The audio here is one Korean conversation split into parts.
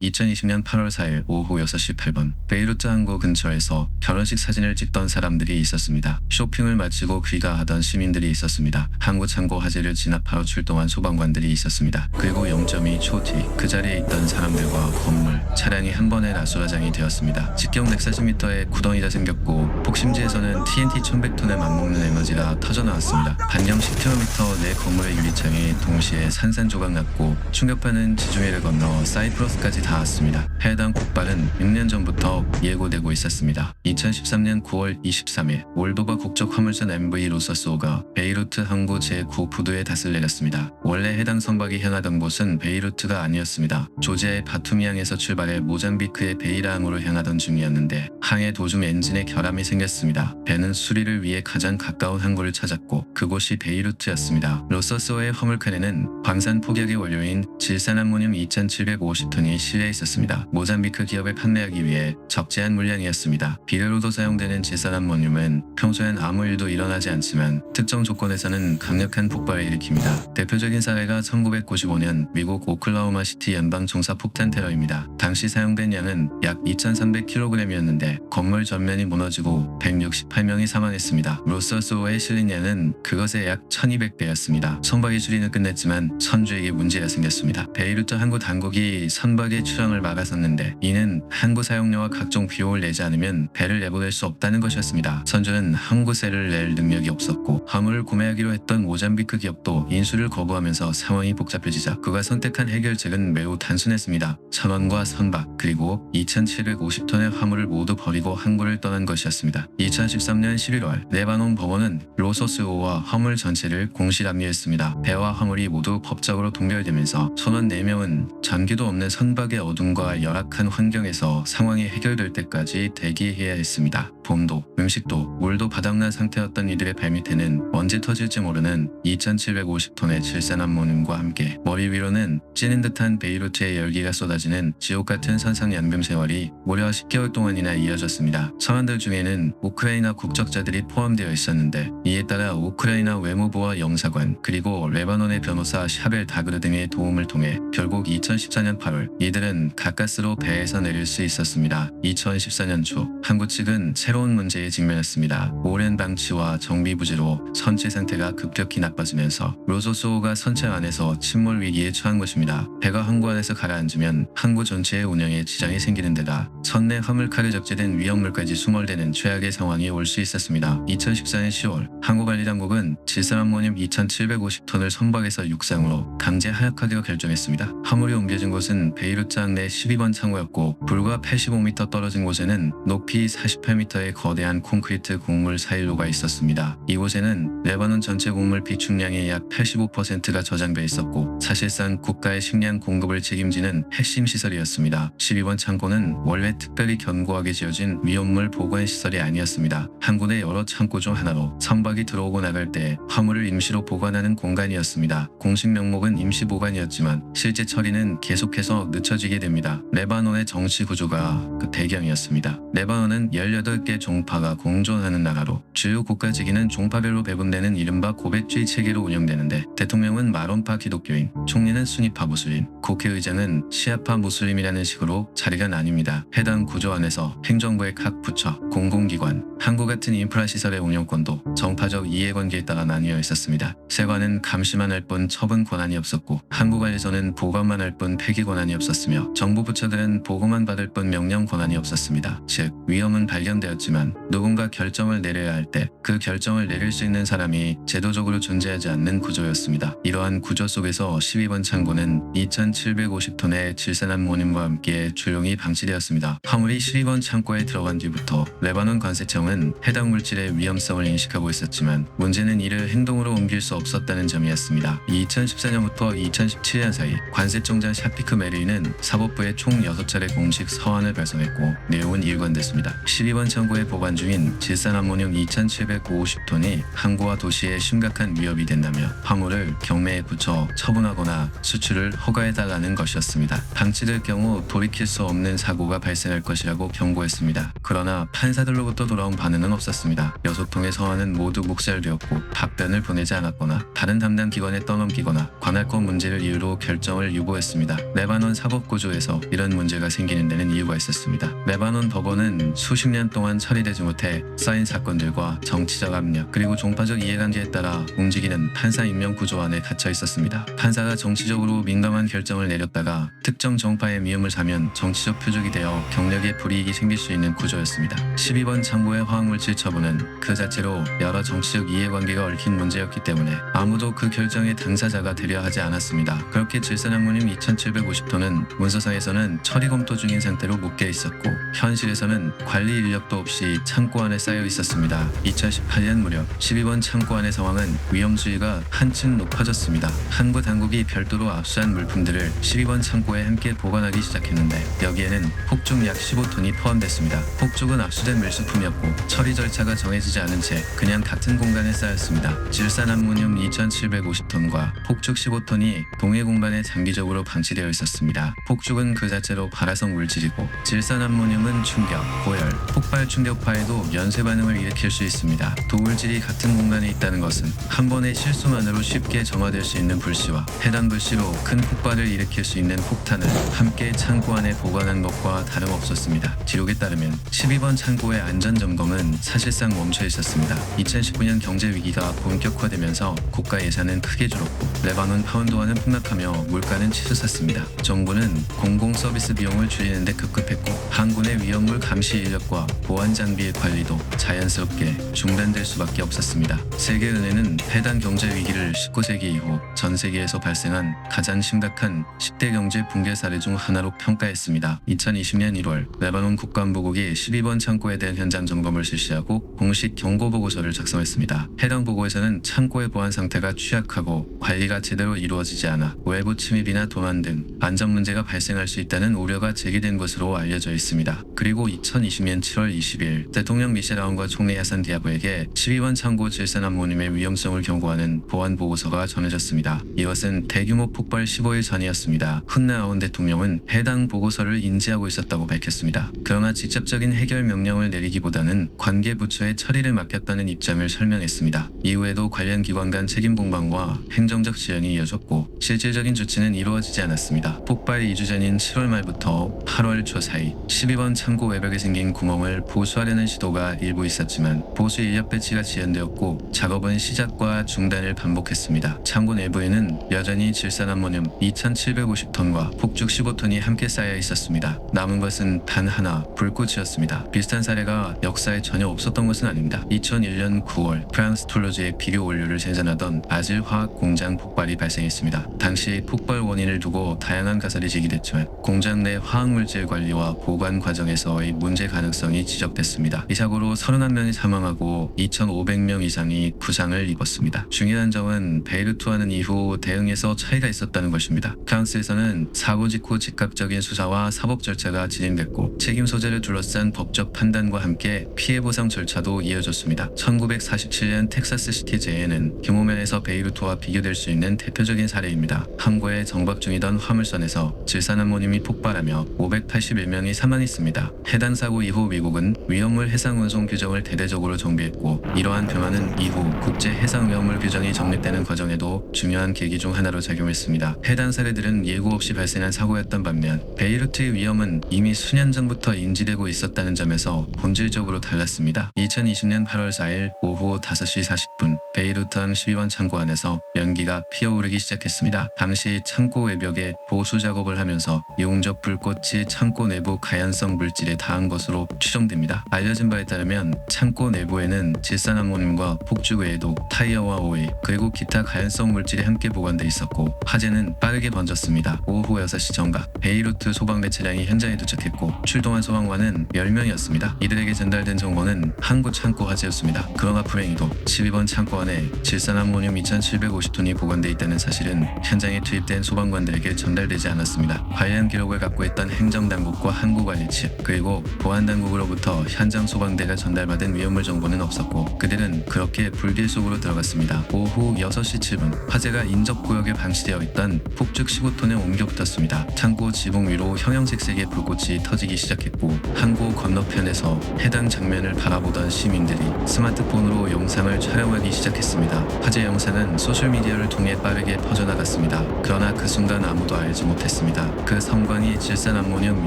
2020년 8월 4일 오후 6시 8분 베이루트 항구 근처에서 결혼식 사진을 찍던 사람들이 있었습니다. 쇼핑을 마치고 귀가하던 시민들이 있었습니다. 항구 창고 화재를 진압하러 출동한 소방관들이 있었습니다. 그리고 0.2초 뒤 그 자리에 있던 사람들과 건물, 차량이 한 번에 나수화장이 되었습니다. 직경 140m의 구덩이가 생겼고 폭심지에서는 TNT 1100톤에 맞먹는 에너지가 터져나왔습니다. 반경 10km 내 건물의 유리창에 동시에 산산조각 났고 충격파는 지중해를 건너 사이프러스까지 닿았습니다. 해당 폭발은 6년 전부터 예고되고 있었습니다. 2013년 9월 23일 몰도바 국적 화물선 MV 로서스호가 베이루트 항구 제9 부두에 닷을 내렸습니다. 원래 해당 선박이 향하던 곳은 베이루트가 아니었습니다. 조지아의 바투미항에서 출발해 모잠비크의 베이라항으로 향하던 중이었는데 항해 도중 엔진에 결함이 생겼습니다. 배는 수리를 위해 가장 가까운 항구를 찾았고 그곳이 베이루트였습니다. 로서스호의 화물칸에는 광산 폭약의 원료인 질산암모늄 2,750톤이 실려 있었습니다. 모잠비크 기업에 판매하기 위해 적재한 물량이었습니다. 비료로도 사용되는 질산암모늄은 평소엔 아무 일도 일어나지 않지만 특정 조건에서는 강력한 폭발을 일으킵니다. 대표적인 사례가 1995년 미국 오클라호마 시티 연방청사 폭탄 테러입니다. 당시 사용된 양은 약 2,300kg이었는데 건물 전면이 무너지고 168명이 사망했습니다. 로서스호에 실린 양은 그것의 약 1,200배였습니다. 선박의 수리는 끝냈지만 선주에게 문제가 생겼습니다. 베이루트 항구 당국이 선박의 출항을 막았었는데 이는 항구 사용료와 각종 비용을 내지 않으면 배를 내보낼 수 없다는 것이었습니다. 선주는 항구세를 낼 능력이 없었고 화물을 구매하기로 했던 모잠비크 기업도 인수를 거부하면서 상황이 복잡해지자 그가 선택한 해결책은 매우 단순했습니다. 천원과 선박 그리고 2,750톤의 화물을 모두 버리고 항구를 떠난 것이었습니다. 2013년 11월 레바논 법원은 로서스호와 화물 전체를 공실 압류했습니다. 배와 화물이 모두 법적으로 동결되면서 선원 4명은 전기도 없는 선박의 어둠과 열악한 환경에서 상황이 해결될 때까지 대기해야 했습니다. 봄도, 음식도, 물도 바닥난 상태였던 이들의 발밑에는 언제 터질지 모르는 2,750톤의 질산암모늄과 함께 머리 위로는 찌는 듯한 베이루트의 열기가 쏟아지는 지옥같은 선상연금 세월이 무려 10개월 동안이나 이어졌습니다. 선원들 중에는 우크라이나 국적자들이 포함되어 있었는데 이에 따라 우크라이나 외무부와 영사관 그리고 레바논의 변호사 샤벨 다그르 등의 도움을 통해 결국 2014년 8월 이들은 가까스로 배에서 내릴 수 있었습니다. 2014년 초 항구 측은 새로운 문제에 직면했습니다. 오랜 방치와 정비 부재로 선체 상태가 급격히 나빠지면서 로서스호가 선체 안에서 침몰 위기에 처한 것입니다. 배가 항구 안에서 가라앉으면 항구 전체의 운영에 지장이 생기는 데다 선내 화물칸에 적재된 위험물까지 수몰되는 최악의 상황이 올 수 있었습니다. 2014년 10월 항구관리당국은 질산암모늄 2,750톤을 선박에서 육상으로 강제 하역하기로 결정했습니다. 화물이 옮겨진 곳은 베이루트 항 내 12번 창고였고 불과 85m 떨어진 곳에는 높이 48m의 거대한 콘크리트 곡물 사일로가 있었습니다. 이곳에는 레바논 전체 곡물 비축량의 약 85%가 저장돼 있었고 사실상 국가의 식량 공급을 책임지는 핵심 시설이었습니다. 12번 창고는 원래 특별히 견고하게 지어진 위험물 보관 시설이 아니었습니다. 항구 내 여러 창고 중 하나로 선박이 들어오고 나갈 때 화물을 임시로 보관하는 공간이었습니다. 공식 명목은 임시 보관이었지만 실제 처리는 계속해서 늦춰지게 됩니다. 레바논의 정치 구조가 그 배경이었습니다. 레바논은 18개 종파가 공존하는 나라로 주요 국가직위는 종파별로 배분되는 이른바 고백주의 체계로 운영되는데 대통령은 마론파 기독교인, 총리는 수니파 무슬림, 국회의장은 시아파 무슬림이라는 식으로 자리가 나뉩니다. 해당 구조 안에서 행정부의 각 부처, 공공기관, 항구 같은 인프라 시설의 운영권도 정파적 이해관계에 따라 나뉘어 있었습니다. 세관은 감시만 할 뿐 처분 권한이 없었고 항구관에서는 보관만 할 뿐 폐기 권한이 없었으며 정부 부처들은 보고만 받을 뿐 명령 권한이 없었습니다. 즉 위험은 발견되었지만 누군가 결정을 내려야 할 때 그 결정을 내릴 수 있는 사람이 제도적으로 존재하지 않는 구조였습니다. 이러한 구조 속에서 12번 창고는 2,750톤의 질산암모늄과 함께 조용히 방치되었습니다. 화물이 12번 창고에 들어간 뒤부터 레바논 관세청은 해당 물질의 위험성을 인식하고 있었지만 문제는 이를 행동으로 옮길 수 없었다는 점이었습니다. 2014년부터 2017년 사이 관세청장 샤피크 메르이는 사법부에 총 6차례 공식 서한을 발송했고 내용은 일관됐습니다. 12번 창고 창고에 보관 중인 질산암모늄 2,750톤이 항구와 도시에 심각한 위협이 된다며 화물을 경매에 붙여 처분하거나 수출을 허가해달라는 것이었습니다. 방치될 경우 돌이킬 수 없는 사고가 발생할 것이라고 경고했습니다. 그러나 판사들로부터 돌아온 반응은 없었습니다. 6통의 서한은 모두 묵살되었고 답변을 보내지 않았거나 다른 담당 기관에 떠넘기거나 관할권 문제를 이유로 결정을 유보했습니다. 레바논 사법구조에서 이런 문제가 생기는 데는 이유가 있었습니다. 레바논 법원은 수십 년 동안 처리되지 못해 쌓인 사건들과 정치적 압력 그리고 종파적 이해관계에 따라 움직이는 판사 임명 구조 안에 갇혀 있었습니다. 판사가 정치적으로 민감한 결정을 내렸다가 특정 정파의 미움을 사면 정치적 표적이 되어 경력에 불이익이 생길 수 있는 구조였습니다. 12번 창고의 화학물질 처분은 그 자체로 여러 정치적 이해관계가 얽힌 문제였기 때문에 아무도 그 결정의 당사자가 되려 하지 않았습니다. 그렇게 질산암모늄 2,750톤은 문서상에서는 처리 검토 중인 상태로 묶여 있었고 현실에서는 관리 인력도 없이 창고 안에 쌓여 있었습니다. 2018년 무렵 12번 창고 안의 상황은 위험수위가 한층 높아졌습니다. 항구 당국이 별도로 압수한 물품들을 12번 창고에 함께 보관하기 시작했는데 여기에는 폭죽 약 15톤이 포함됐습니다. 폭죽은 압수된 밀수품이었고 처리 절차가 정해지지 않은 채 그냥 같은 공간에 쌓였습니다. 질산암모늄 2,750톤과 폭죽 15톤이 동해 공간에 장기적으로 방치되어 있었습니다. 폭죽은 그 자체로 발화성 물질이고 질산암모늄은 충격, 고열, 폭발 충격파에도 연쇄 반응을 일으킬 수 있습니다. 두 물질이 같은 공간에 있다는 것은 한 번의 실수만으로 쉽게 점화될 수 있는 불씨와 해당 불씨로 큰 폭발을 일으킬 수 있는 폭탄을 함께 창고 안에 보관한 것과 다름없었습니다. 기록에 따르면 12번 창고의 안전점검은 사실상 멈춰 있었습니다. 2019년 경제위기가 본격화되면서 국가 예산은 크게 줄었고 레바논 파운드화는 폭락하며 물가는 치솟았습니다. 정부는 공공 서비스 비용을 줄이는 데 급급했고 항구 내 위험물 감시 인력과 보안 장비의 관리도 자연스럽게 중단될 수밖에 없었습니다. 세계은행은 해당 경제 위기를 19세기 이후 전 세계에서 발생한 가장 심각한 10대 경제 붕괴 사례 중 하나로 평가했습니다. 2020년 1월 레바논 국가안보국이 12번 창고에 대한 현장 점검을 실시하고 공식 경고 보고서를 작성했습니다. 해당 보고에서는 창고의 보안 상태가 취약하고 관리가 제대로 이루어지지 않아 외부 침입이나 도난 등 안전 문제가 발생할 수 있다는 우려가 제기된 것으로 알려져 있습니다. 그리고 2020년 7월 20일 대통령 미셸 아운과 총리 야산 디아브에게 12번 창고 질산암모늄의 위험성을 경고하는 보안 보고서가 전해졌습니다. 이것은 대규모 폭발 15일 전이었습니다. 훗날 아운 대통령은 해당 보고서를 인지하고 있었다고 밝혔습니다. 그러나 직접적인 해결 명령을 내리기보다는 관계 부처에 처리를 맡겼다는 입장을 설명했습니다. 이후에도 관련 기관 간 책임 공방과 행정적 지연이 이어졌고 실질적인 조치는 이루어지지 않았습니다. 폭발 2주 전인 7월 말부터 8월 초 사이 12번 창고 외벽에 생긴 구멍을 보수하려는 시도가 일부 있었지만 보수 인력 배치가 지연되었고 작업은 시작과 중단을 반복했습니다. 창고 내부에는 여전히 질산암모늄 2,750톤과 폭죽 15톤이 함께 쌓여 있었습니다. 남은 것은 단 하나, 불꽃이었습니다. 비슷한 사례가 역사에 전혀 없었던 것은 아닙니다. 2001년 9월 프랑스 툴루즈의 비료 원료를 생산하던 아질 화학 공장 폭발이 발생했습니다. 당시 폭발 원인을 두고 다양한 가설이 제기됐지만 공장 내 화학물질 관리와 보관 과정에서의 문제 가능성이 지적됐습니다. 이 사고로 31명이 사망하고 2,500명 이상이 부상을 입었습니다. 중요한 점은 베이루트와는 이후 대응에서 차이가 있었다는 것입니다. 프랑스에서는 사고 직후 즉각적인 수사와 사법 절차가 진행됐고 책임 소재를 둘러싼 법적 판단과 함께 피해 보상 절차도 이어졌습니다. 1947년 텍사스 시티 재해는 규모 면에서 베이루트와 비교될 수 있는 대표적인 사례입니다. 항구에 정박 중이던 화물선에서 질산암모늄이 폭발하며 581명이 사망했습니다. 해당 사고 이후 미국은 위험물 해상 운송 규정을 대대적으로 정비했고 이러한 변화는 이후 국제 해상 위험물 규정이 정립되는 과정에도 중요한 계기 중 하나로 작용했습니다. 해당 사례들은 예고 없이 발생한 사고였던 반면 베이루트의 위험은 이미 수년 전부터 인지되고 있었다는 점에서 본질적으로 달랐습니다. 2020년 8월 4일 오후 5시 40분 베이루트 항 12번 창고 안에서 연기가 피어오르기 시작했습니다. 당시 창고 외벽에 보수 작업을 하면서 용접 불꽃이 창고 내부 가연성 물질에 닿은 것으로 추정됩니다. 알려진 바에 따르면 창고 내부에는 질산암모늄과 폭죽 외에도 타이어와 오일 그리고 기타 가연성 물질이 함께 보관돼 있었고 화재는 빠르게 번졌습니다. 오후 6시 정각 베이루트 소방대 차량이 현장에 도착했고 출동한 소방관은 10명이었습니다. 이들에게 전달된 정보는 항구 창고 화재였습니다. 그러나 불행히도 12번 창고 안에 질산암모늄 2,750톤이 보관돼 있다는 사실은 현장에 투입된 소방관들에게 전달되지 않았습니다. 관련 기록을 갖고 있던 행정당국과 항구관리 측 그리고 보안당국으로부터 측에서 현장 소방대가 전달받은 위험물 정보는 없었고 그들은 그렇게 불길 속으로 들어갔습니다. 오후 6시 7분 화재가 인접구역에 방치되어 있던 폭죽 15톤에 옮겨 붙었습니다. 창고 지붕 위로 형형색색의 불꽃이 터지기 시작했고 항구 건너편에서 해당 장면을 바라보던 시민들이 스마트폰으로 영상을 촬영하기 시작했습니다. 화재 영상은 소셜미디어를 통해 빠르게 퍼져나갔습니다. 그러나 그 순간 아무도 알지 못했습니다. 그 성광이 질산암모늄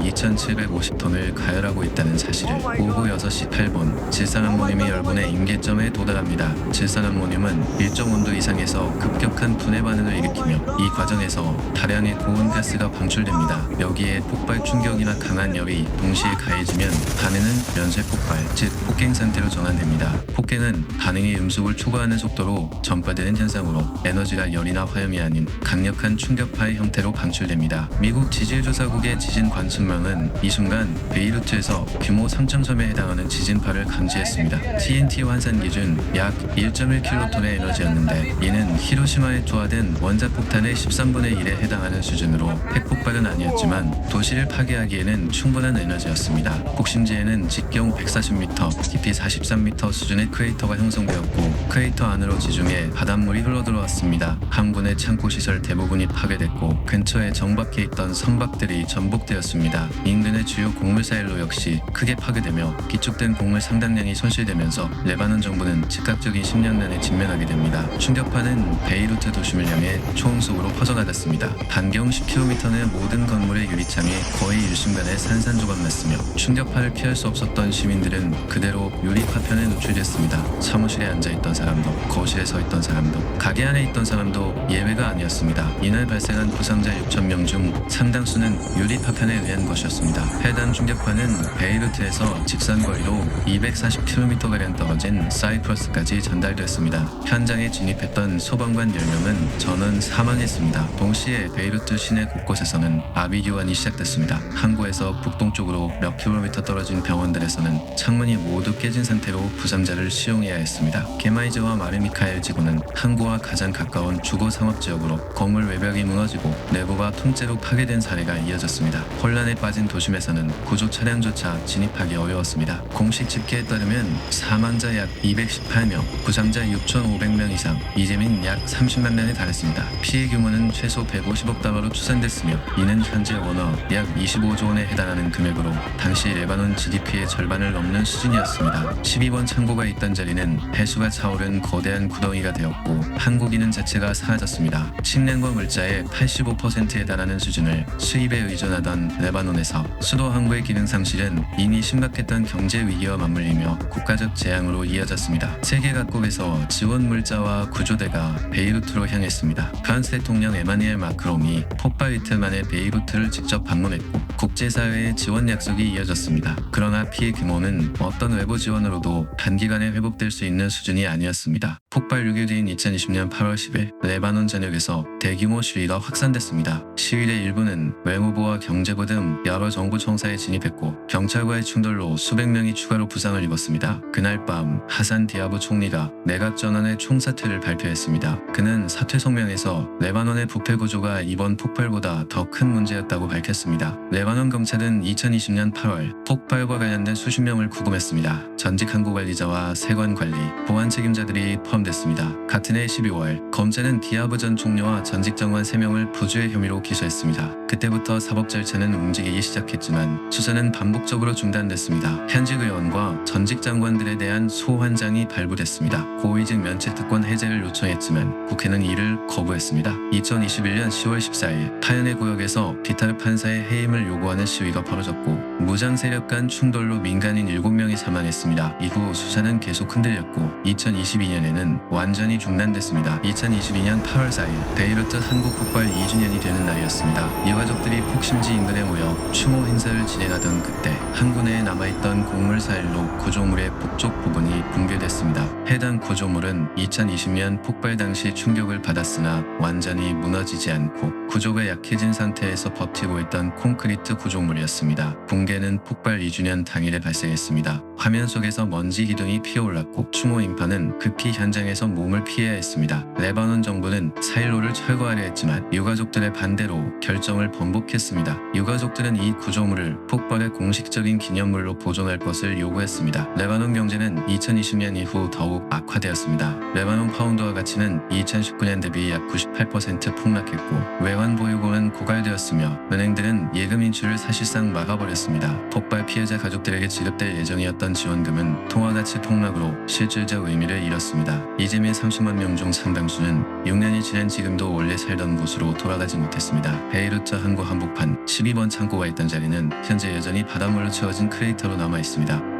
2750톤을 가열하고 있다는 사실을. 오후 6시 8분 질산암모늄이 열분의 임계점에 도달합니다. 질산암모늄은 일정 온도 이상에서 급격한 분해 반응을 일으키며 이 과정에서 다량의 고온 가스가 방출됩니다. 여기에 폭발 충격이나 강한 열이 동시에 가해지면 반응은 면쇄 폭발, 즉 폭갱 상태로 전환됩니다. 폭갱은 반응이 음속을 초과하는 속도로 전파되는 현상으로 에너지가 열이나 화염이 아닌 강력한 충격파의 형태로 방출됩니다. 미국 지질조사국의 지진 관측망은 이 순간 베이루트에서 규모 3.3에 해당하는 지진파를 감지했습니다. TNT 환산 기준 약 1.1킬로톤의 에너지였는데 이는 히로시마에 투하된 원자폭탄의 13분의 1에 해당하는 수준으로 핵폭발은 아니었지만 도시를 파괴하기에는 충분한 에너지였습니다. 폭심지에는 직경 140m, 깊이 43m 수준의 크레이터가 형성되었고 크레이터 안으로 지중해 바닷물이 흘러들어왔습니다. 항군의 창고시설 대부분이 파괴됐고 근처에 정박해 있던 선박들이 전복되었습니다. 인근의 주요 곡물사일로 역시 크게 파괴되며 기축된 곡물 상당량이 손실되면서 레바논 정부는 즉각적인 심량난에 직면하게 됩니다. 충격파는 베이루트 도심을 향해 초음속으로 퍼져나갔습니다. 반경 10km 내 모든 건물의 유리창이 거의 일순간에 산산조각 났으며 충격파를 피할 수 없었던 시민들은 그대로 유리 파편에 노출됐습니다. 사무실에 앉아있던 사람도, 거실에 서 있던 사람도, 가게 안에 있던 사람도 예외가 아니었습니다. 이날 발생한 부상자 6,000명 중 상당수는 유리 파편에 의한 것이었습니다. 해당 충격파는 베이루트에서 직선 거리로 240km가량 떨어진 사이프러스까지 전달됐습니다. 현장에 진입했던 소방관 10명은 전원 사망했습니다. 동시에 베이루트 시내 곳곳에서는 아비규환이 시작됐습니다. 항구에서 북동쪽으로 몇 킬로미터 떨어진 병원들에서는 창문이 모두 깨진 상태로 부상자를 수용해야 했습니다. 게마이즈와 마르미카엘 지구는 항구와 가장 가까운 주거 상업지역으로 건물 외벽이 무너지고 내부가 통째로 파괴된 사례가 이어졌습니다. 혼란에 빠진 도심에서는 구조 차량조차 진입하기 어려웠습니다. 공식 집계에 따르면 사망자 약 218명, 부상자 6,500명 이상, 이재민 약 30만 명에 달했습니다. 피해 규모는 최소 150억 달러로 추산됐으며 이는 현재 원어 약 25조 원에 해당하는 금액으로 당시 레바논 GDP의 절반을 넘는 수준이었습니다. 12번 창고가 있던 자리는 해수가 차오른 거대한 구덩이가 되었고 항구기능 자체가 사라졌습니다. 식량과 물자의 85%에 달하는 수준을 수입에 의존하던 레바논에서 수도 항구의 기능 상실은 이미 심각했던 경제 위기와 맞물리며 국가적 재앙으로 이어졌습니다. 세계 각국에서 지원 물자와 구조대가 베이루트로 향했습니다. 프랑스 대통령 에마뉘엘 마크롱이 폭발 이틀 만에 베이루트를 직접 방문했고 국제사회의 지원 약속이 이어졌습니다. 그러나 피해 규모는 어떤 외부 지원으로도 단기간에 회복될 수 있는 수준이 아니었습니다. 폭발 6일 뒤인 2020년 8월 10일 레바논 전역에서 대규모 시위가 확산됐습니다. 시위의 일부는 외무부와 경제부 등 여러 정부 청사에 진입했고 경찰과의 충돌로 수백 명이 추가로 부상을 입었습니다. 그날 밤 하산 디아브 총리가 내각 전원의 총사퇴를 발표했습니다. 그는 사퇴 성명에서 레바논의 부패 구조가 이번 폭발보다 더 큰 문제였다고 밝혔습니다. 레바논 검찰은 2020년 8월 폭발과 관련된 수십 명을 구금했습니다. 전직 항구 관리자와 세관 관리, 보안 책임자들이 포함됐습니다. 같은 해 12월 검찰은 디아브 전 총리와 전직 장관 3명을 부주의 혐의로 기소했습니다. 그때부터 사법 절차는 움직이기 시작했지만 수사는 반복적으로 중단됐습니다. 현직 의원과 전직 장관들에 대한 소환장이 발부됐습니다. 고위직 면책 특권 해제를 요청했지만 국회는 이를 거부했습니다. 2021년 10월 14일 타연의 구역에서 비타르 판사의 해임을 요구하는 시위가 벌어졌고 무장 세력 간 충돌로 민간인 7명이 사망했습니다. 이후 수사는 계속 흔들렸고 2022년에는 완전히 중단됐습니다. 2022년 8월 4일 베이루트 항구 폭발 2주년이 되는 날이었습니다. 유가족들이 폭심지 인근에 모여 추모 행사를 진행하던 그때 항구 내에 남아있던 곡물 사일로 구조물의 북쪽 부분이 붕괴됐습니다. 해당 구조물은 2020년 폭발 당시 충격을 받았으나 완전히 무너지지 않고 구조가 약해진 상태에서 버티고 있던 콘크리트 구조물이었습니다. 붕괴는 폭발 2주년 당일에 발생했습니다. 화면 속에서 먼지 기둥이 피어올랐고 추모 인파는 급히 현장에서 몸을 피해야 했습니다. 레바논 정부는 사일로를 철거하려 했지만 유가족들의 반대로 결정을 번복했습니다. 유가족들은 이 구조물을 폭발의 공식적인 기념물로 보존할 것을 요구했습니다. 레바논 경제는 2020년 이후 더욱 악화되었습니다. 레바논 파운드화 가치는 2019년 대비 약 98% 폭락했고 외환 보유고는 고갈되었으며 은행들은 예금 인출을 사실상 막아버렸습니다. 폭발 피해자 가족들에게 지급될 예정이었던 지원금은 통화가치 폭락으로 실질적 의미를 잃었습니다. 이재민 30만 명 중 상당수는 6년이 지난 지금도 원래 살던 곳으로 돌아가지 못했습니다. 베이루트 항구 한복판 12번 창고가 있던 자리는 현재 여전히 바닷물로 채워진 크레이터로 남아 있습니다.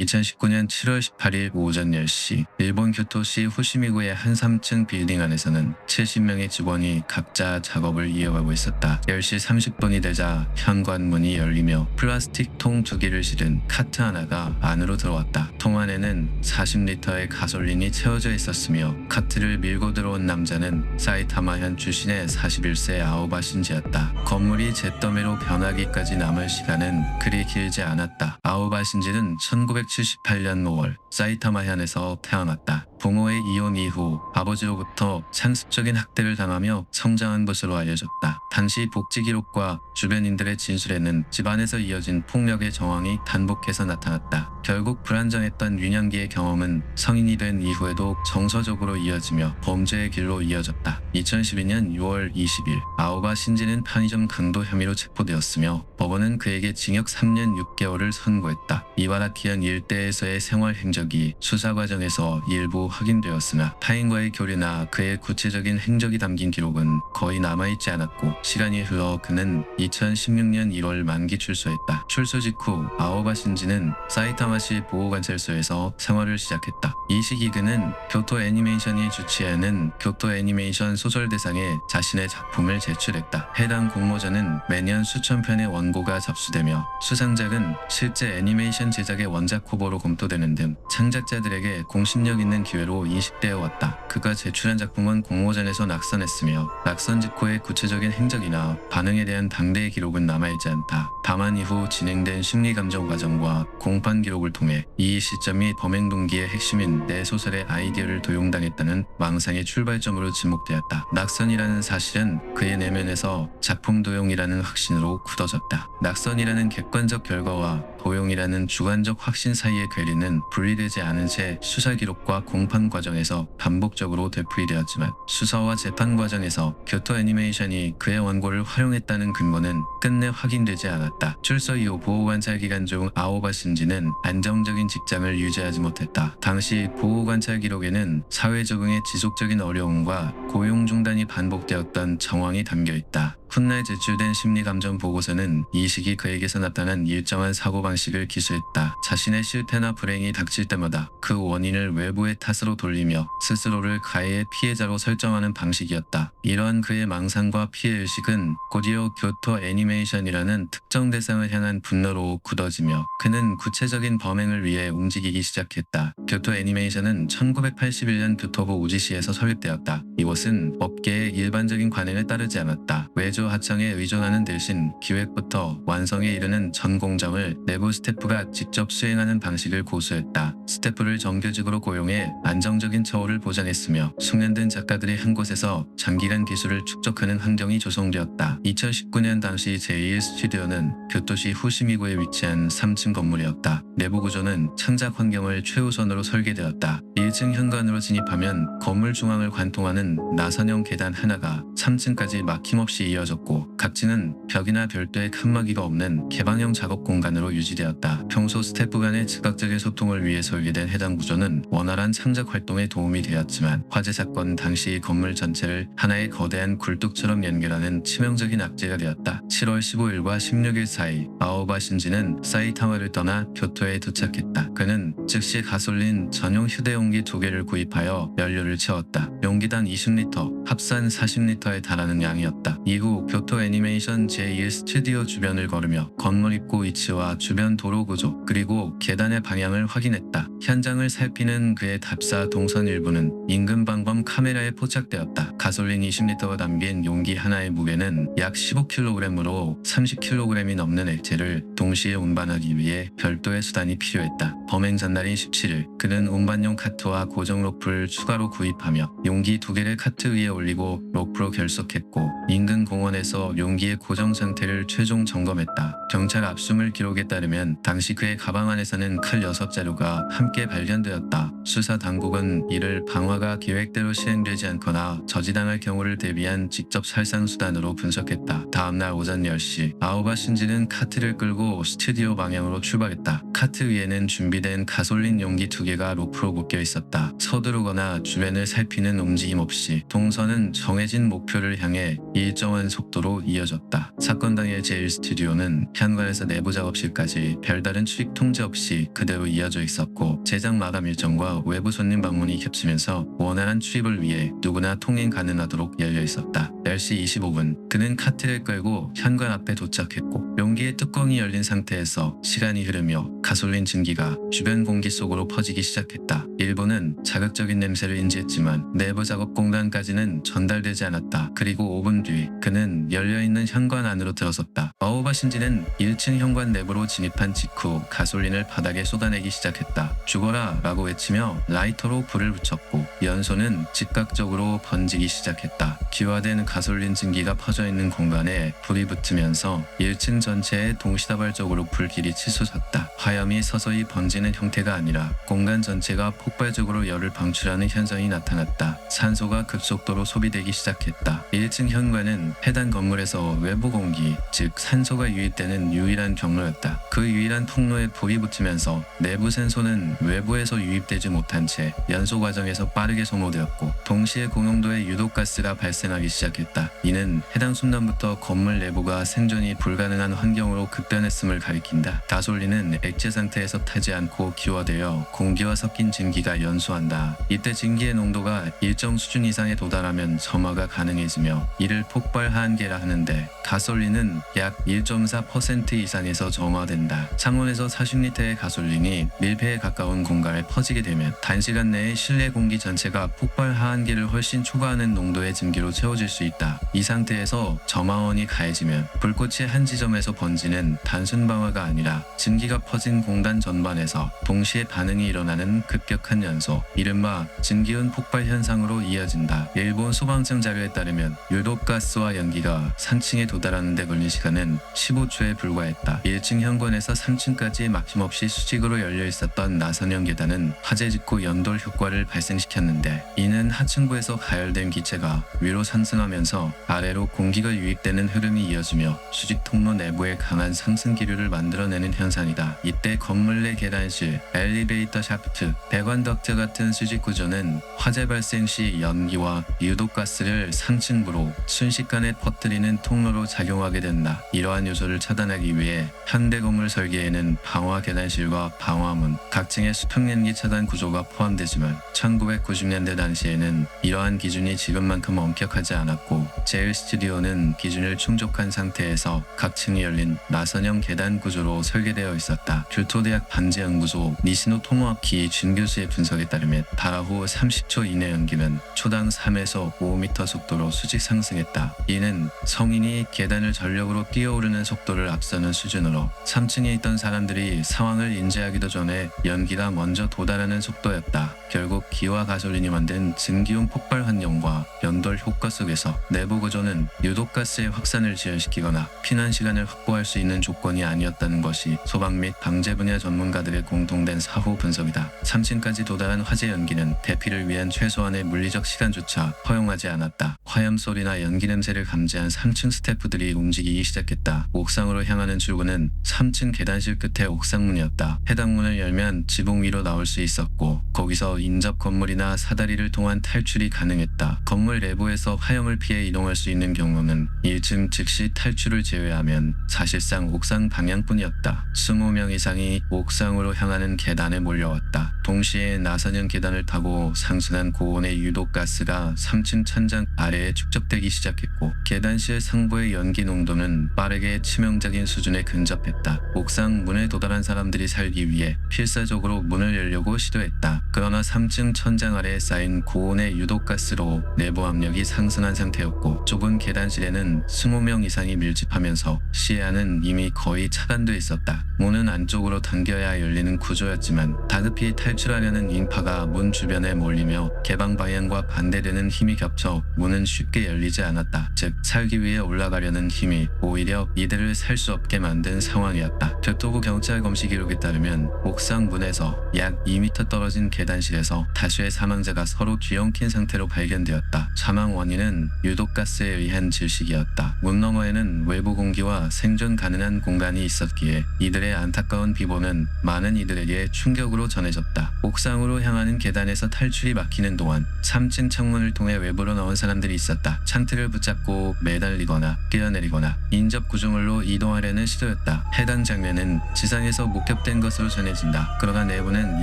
2019년 7월 18일 오전 10시 일본 교토시 후시미구의 한 3층 빌딩 안에서는 70명의 직원이 각자 작업을 이어가고 있었다. 10시 30분이 되자 현관문이 열리며 플라스틱 통 2개를 실은 카트 하나가 안으로 들어왔다. 통 안에는 40리터의 가솔린이 채워져 있었으며 카트를 밀고 들어온 남자는 사이타마현 출신의 41세 아오바 신지였다. 건물이 잿더미로 변하기까지 남을 시간은 그리 길지 않았다. 아오바 신지는 1978년 5월 사이타마현에서 태어났다. 부모의 이혼 이후 아버지로부터 상습적인 학대를 당하며 성장한 것으로 알려졌다. 당시 복지 기록과 주변인들의 진술에는 집안에서 이어진 폭력의 정황이 반복해서 나타났다. 결국 불안정했던 유년기의 경험은 성인이 된 이후에도 정서적으로 이어지며 범죄의 길로 이어졌다. 2012년 6월 20일 아오바 신지는 편의점 강도 혐의로 체포되었으며 법원은 그에게 징역 3년 6개월을 선고했다. 이바라키현 일대에서의 생활 행적이 수사 과정에서 일부 확인되었으나 타인과의 교류나 그의 구체적인 행적이 담긴 기록은 거의 남아있지 않았고 시간이 흘러 그는 2016년 1월 만기 출소했다. 출소 직후 아오바 신지는 사이타마시 보호관찰소에서 생활을 시작했다. 이 시기 그는 교토 애니메이션이 주최하는 교토 애니메이션 소설대상에 자신의 작품을 제출했다. 해당 공모전은 매년 수천 편의 원고가 접수되며 수상작은 실제 애니메이션 제작의 원작 후보로 검토되는 등 창작자들에게 공신력 있는 기회로 인식되어 왔다. 그가 제출한 작품은 공모전에서 낙선했으며 낙선 직후의 구체적인 행적이나 반응에 대한 당대의 기록은 남아있지 않다. 다만 이후 진행된 심리감정 과정과 공판 기록을 통해 이 시점이 범행 동기의 핵심인 내 소설의 아이디어를 도용당했다는 망상의 출발점으로 지목되었다. 낙선이라는 사실은 그의 내면에서 작품 도용이라는 확신으로 굳어졌다. 낙선이라는 객관적 결과와 도용이라는 주관적 확신 사이의 괴리는 분리되지 않은 채 수사 기록과 공판 과정에서 반복적으로 되풀이되었지만 수사와 재판 과정에서 교토 애니메이션이 그의 원고를 활용했다는 근거는 끝내 확인되지 않았다. 출소 이후 보호관찰 기간 중 아오바 신지는 안정적인 직장을 유지하지 못했다. 당시 보호관찰 기록에는 사회 적응의 지속적인 어려움과 고용 중단이 반복되었던 정황이 담겨있다. 훗날 제출된 심리감정 보고서는 이 시기 그에게서 나타난 일정한 사고방식을 기술했다. 자신의 실패나 불행이 닥칠 때마다 그 원인을 외부의 탓으로 돌리며 스스로를 가해의 피해자로 설정하는 방식이었다. 이러한 그의 망상과 피해의식은 곧이어 교토 애니메이션이라는 특정 대상을 향한 분노로 굳어지며 그는 구체적인 범행을 위해 움직이기 시작했다. 교토 애니메이션은 1981년 교토부 우지시에서 설립되었다. 이곳은 업계의 일반적인 관행을 따르지 않았다. 외주 하청에 의존하는 대신 기획부터 완성에 이르는 전 공정을 내부 스태프가 직접 수행하는 방식을 고수했다. 스태프를 정규직으로 고용해 안정적인 처우를 보장했으며 숙련된 작가들이 한 곳에서 장기간 기술을 축적하는 환경이 조성되었다. 2019년 당시 제2의 스튜디오는 교토시 후시미구에 위치한 3층 건물이었다. 내부 구조는 창작 환경을 최우선으로 설계되었다. 1층 현관으로 진입하면 건물 중앙을 관통하는 나선형 계단 하나가 3층까지 막힘없이 이어졌고 각지는 벽이나 별도의 칸막이가 없는 개방형 작업 공간으로 유지되었다. 평소 스태프 간의 즉각적인 소통을 위해 설계된 해당 구조는 원활한 창작 활동에 도움이 되었지만 화재 사건 당시 건물 전체를 하나의 거대한 굴뚝처럼 연결하는 치명적인 악재가 되었다. 7월 15일과 16일 사이 아오바 신지는 사이타마를 떠나 교토에 도착했다. 그는 즉시 가솔린 전용 휴대용기 2개를 구입하여 연료를 채웠다. 용기당 20리터, 합산 40리터에 달하는 양이었다. 이후 교토 애니메이션 제2의 스튜디오 주변을 걸으며 건물 입구 위치와 주변 도로 구조 그리고 계단의 방향을 확인했다. 현장을 살피는 그의 답사 동선 일부는 인근 방범 카메라에 포착되었다. 가솔린 20리터가 담긴 용기 하나의 무게는 약 15kg으로 30kg이 넘는 액체를 동시에 운반하기 위해 별도의 수단이 필요했다. 범행 전날인 17일 그는 운반용 카트와 고정 로프를 추가로 구입하며 용기 2개를 카트 위에 올리고 로프로 결속했고 인근 공원에서 용기의 고정 상태를 최종 점검했다. 경찰 압수물 기록에 따르면 당시 그의 가방 안에서는 칼 6자루가 함께 발견되었다. 수사 당국은 이를 방화가 계획대로 시행되지 않거나 저지당할 경우를 대비한 직접 살상 수단으로 분석했다. 다음날 오전 10시 아오바 신지는 카트를 끌고 스튜디오 방향으로 출발했다. 카트 위에는 준비된 가솔린 용기 2개가 로프로 묶여 있었다. 서두르거나 주변을 살피는 움직임 없이 동선은 정해진 목표를 향해 일정한 속도로 이어졌다. 사건 당일 제1스튜디오는 현관에서 내부 작업실까지 별다른 출입 통제 없이 그대로 이어져 있었고 제작 마감 일정과 외부 손님 방문이 겹치면서 원활한 출입을 위해 누구나 통행 가능하도록 열려 있었다. 10시 25분 그는 카트를 끌고 현관 앞에 도착했고 용기의 뚜껑이 열린 상태에서 시간이 흐르며 가솔린 증기가 주변 공기 속으로 퍼지기 시작했다. 일부는 자극적인 냄새를 인지했지만 내부 작업 공간까지는 전달되지 않았다. 그리고 5분 뒤 그는 열려있는 현관 안으로 들어섰다. 아오바 신지는 1층 현관 내부로 진입한 직후 가솔린을 바닥에 쏟아내기 시작했다. 죽어라 라고 외치며 라이터로 불을 붙였고 연소는 즉각적으로 번지기 시작했다. 기화된 가솔린 증기가 퍼져있는 공간에 불이 붙으면서 1층 전체에 동시다발적으로 불길이 치솟았다. 화염이 서서히 번지는 형태가 아니라 공간 전체가 폭발적으로 열을 방출하는 현상이 나타났다. 산소가 급속도로 소비되기 시작했다. 1층 현관은 해당 건물에서 외부 공기, 즉 산소가 유입되는 유일한 경로였다. 그 유일한 통로에 불이 붙으면서 내부 산소는 외부에서 유입되지 못한 채 연소 과정에서 빠르게 소모되었고 동시에 고농도의 유독가스가 발생하기 시작했다. 이는 해당 순간부터 건물 내부가 생존이 불가능한 환경으로 급변했음을 가리킨다. 가솔린은 액체 상태에서 타지 않고 기화되어 공기와 섞인 증기가 연소한다. 이때 증기의 농도가 일정 수준 이상에 도달하면 점화가 가능해지며 이를 폭발 하한계라 하는데 가솔린은 약 1.4% 이상에서 점화된다. 창원에서 40리터의 가솔린이 밀폐에 가까운 공간에 퍼지게 되면 단시간 내에 실내 공기 전체가 폭발 하한계를 훨씬 초과하는 농도의 증기로 채워질 수 있다. 이 상태에서 점화원이 가해지면 불꽃이 한 지점에서 번지는 단순 방화가 아니라 증기가 퍼진 공간 전반에서 동시에 반응이 일어나는 급격한 연소, 이른바 증기운 폭발 현상으로 이어진다. 일본 소방청 자료에 따르면 유독가스와 연기가 3층에 도달하는 데 걸린 시간은 15초에 불과했다. 1층 현관에서 3층까지 막힘없이 수직으로 열려 있었던 나선형 계단은 화재 직후 연돌 효과를 발생시켰는데 이는 하층부에서 가열된 기체가 위로 상승하면서 아래로 공기가 유입되는 흐름이 이어지며 수직 통로 내부에 강한 상승 기류를 만들어내는 현상이다. 이때 건물 내 계단실, 엘리베이터 샤프트, 배관 덕트 같은 수직 구조는 화재 발생 시 연기와 유독가스를 상층부로 순식간에 퍼뜨리는 통로로 작용하게 된다. 이러한 요소를 차단하기 위해 현대 건물 설계에는 방화 계단실과 방화문, 각 층의 수평연기 차단 구조가 포함되지만 1990년대 당시에는 이러한 기준이 지금만큼 엄격하지 않았고 제1스튜디오는 기준을 충족한 상태에서 각 층이 열린 나선형 계단 구조로 설계되어 있었다. 교토대학 반지연구소 니시노 토모아키 준 교수의 분석에 따르면 발화 후 30초 이내 연기는 초당 3에서 5m 속도로 수직 상승했다. 이는 성인이 계단을 전력으로 뛰어오르는 속도를 앞서는 수준으로 3층에 있던 사람들이 상황을 인지하기도 전에 연기가 먼저 도달하는 속도였다. 결국 기와 가솔린이 만든 증기운 폭발 환경과 연돌 효과 속에서 내부 구조는 유독가스의 확산을 지연시키거나 피난 시간을 확보할 수 있는 조건이 아니었다는 것이 소방 및 방재 분야 전문가들의 공통된 사후 분석이다. 3층까지 도달한 화재 연기는 대피를 위한 최소한의 물리적 시간조차 허용하지 않았다. 화염 소리나 연기 냄새를 감지한 3층 스태프들이 움직이기 시작했다. 옥상으로 향하는 출구는 3층 계단실 끝에 옥상문이었다. 해당 문을 열면 지붕 위로 나올 수 있었고 거기서 인접 건물이나 사다리를 통한 탈출이 가능했다. 건물 내부에서 화염을 피해 이동할 수 있는 경로는 1층 즉시 탈출을 제외하면 사실상 옥상 방향뿐이었다. 20명 이상이 옥상으로 향하는 계단에 몰려왔다. 동시에 나선형 계단을 타고 상승한 고온의 유독가스가 3층 천장 아래에 축적되기 시작했고 계단실 상부의 연기 농도는 빠르게 치명적인 수준에 근접했다. 옥상 문에 도달한 사람들이 살기 위해 필사적으로 문을 열려고 시도했다. 그러나 3층 천장 아래에 쌓인 고온의 유독가스로 내부 압력이 상승한 상태였고 좁은 계단실에는 20명 이상이 밀집하면서 시야는 이미 거의 차단돼 있었다. 문은 안쪽으로 당겨야 열리는 되는 구조였지만 다급히 탈출하려는 인파가 문 주변에 몰리며 개방 방향과 반대되는 힘이 겹쳐 문은 쉽게 열리지 않았다. 즉 살기 위해 올라가려는 힘이 오히려 이들을 살 수 없게 만든 상황이었다. 교토부 경찰 검시 기록에 따르면 옥상 문에서 약 2m 떨어진 계단실에서 다수의 사망자가 서로 뒤엉킨 상태로 발견되었다. 사망 원인은 유독가스에 의한 질식이었다. 문 너머에는 외부 공기와 생존 가능한 공간이 있었기에 이들의 안타까운 비보는 많은 이들에게 충격으로 전해졌다. 옥상으로 향하는 계단에서 탈출이 막히는 동안 3층 창문을 통해 외부로 나온 사람들이 있었다. 창틀을 붙잡고 매달리거나 뛰어내리거나 인접 구조물로 이동하려는 시도였다. 해당 장면은 지상에서 목격된 것으로 전해진다. 그러나 내부는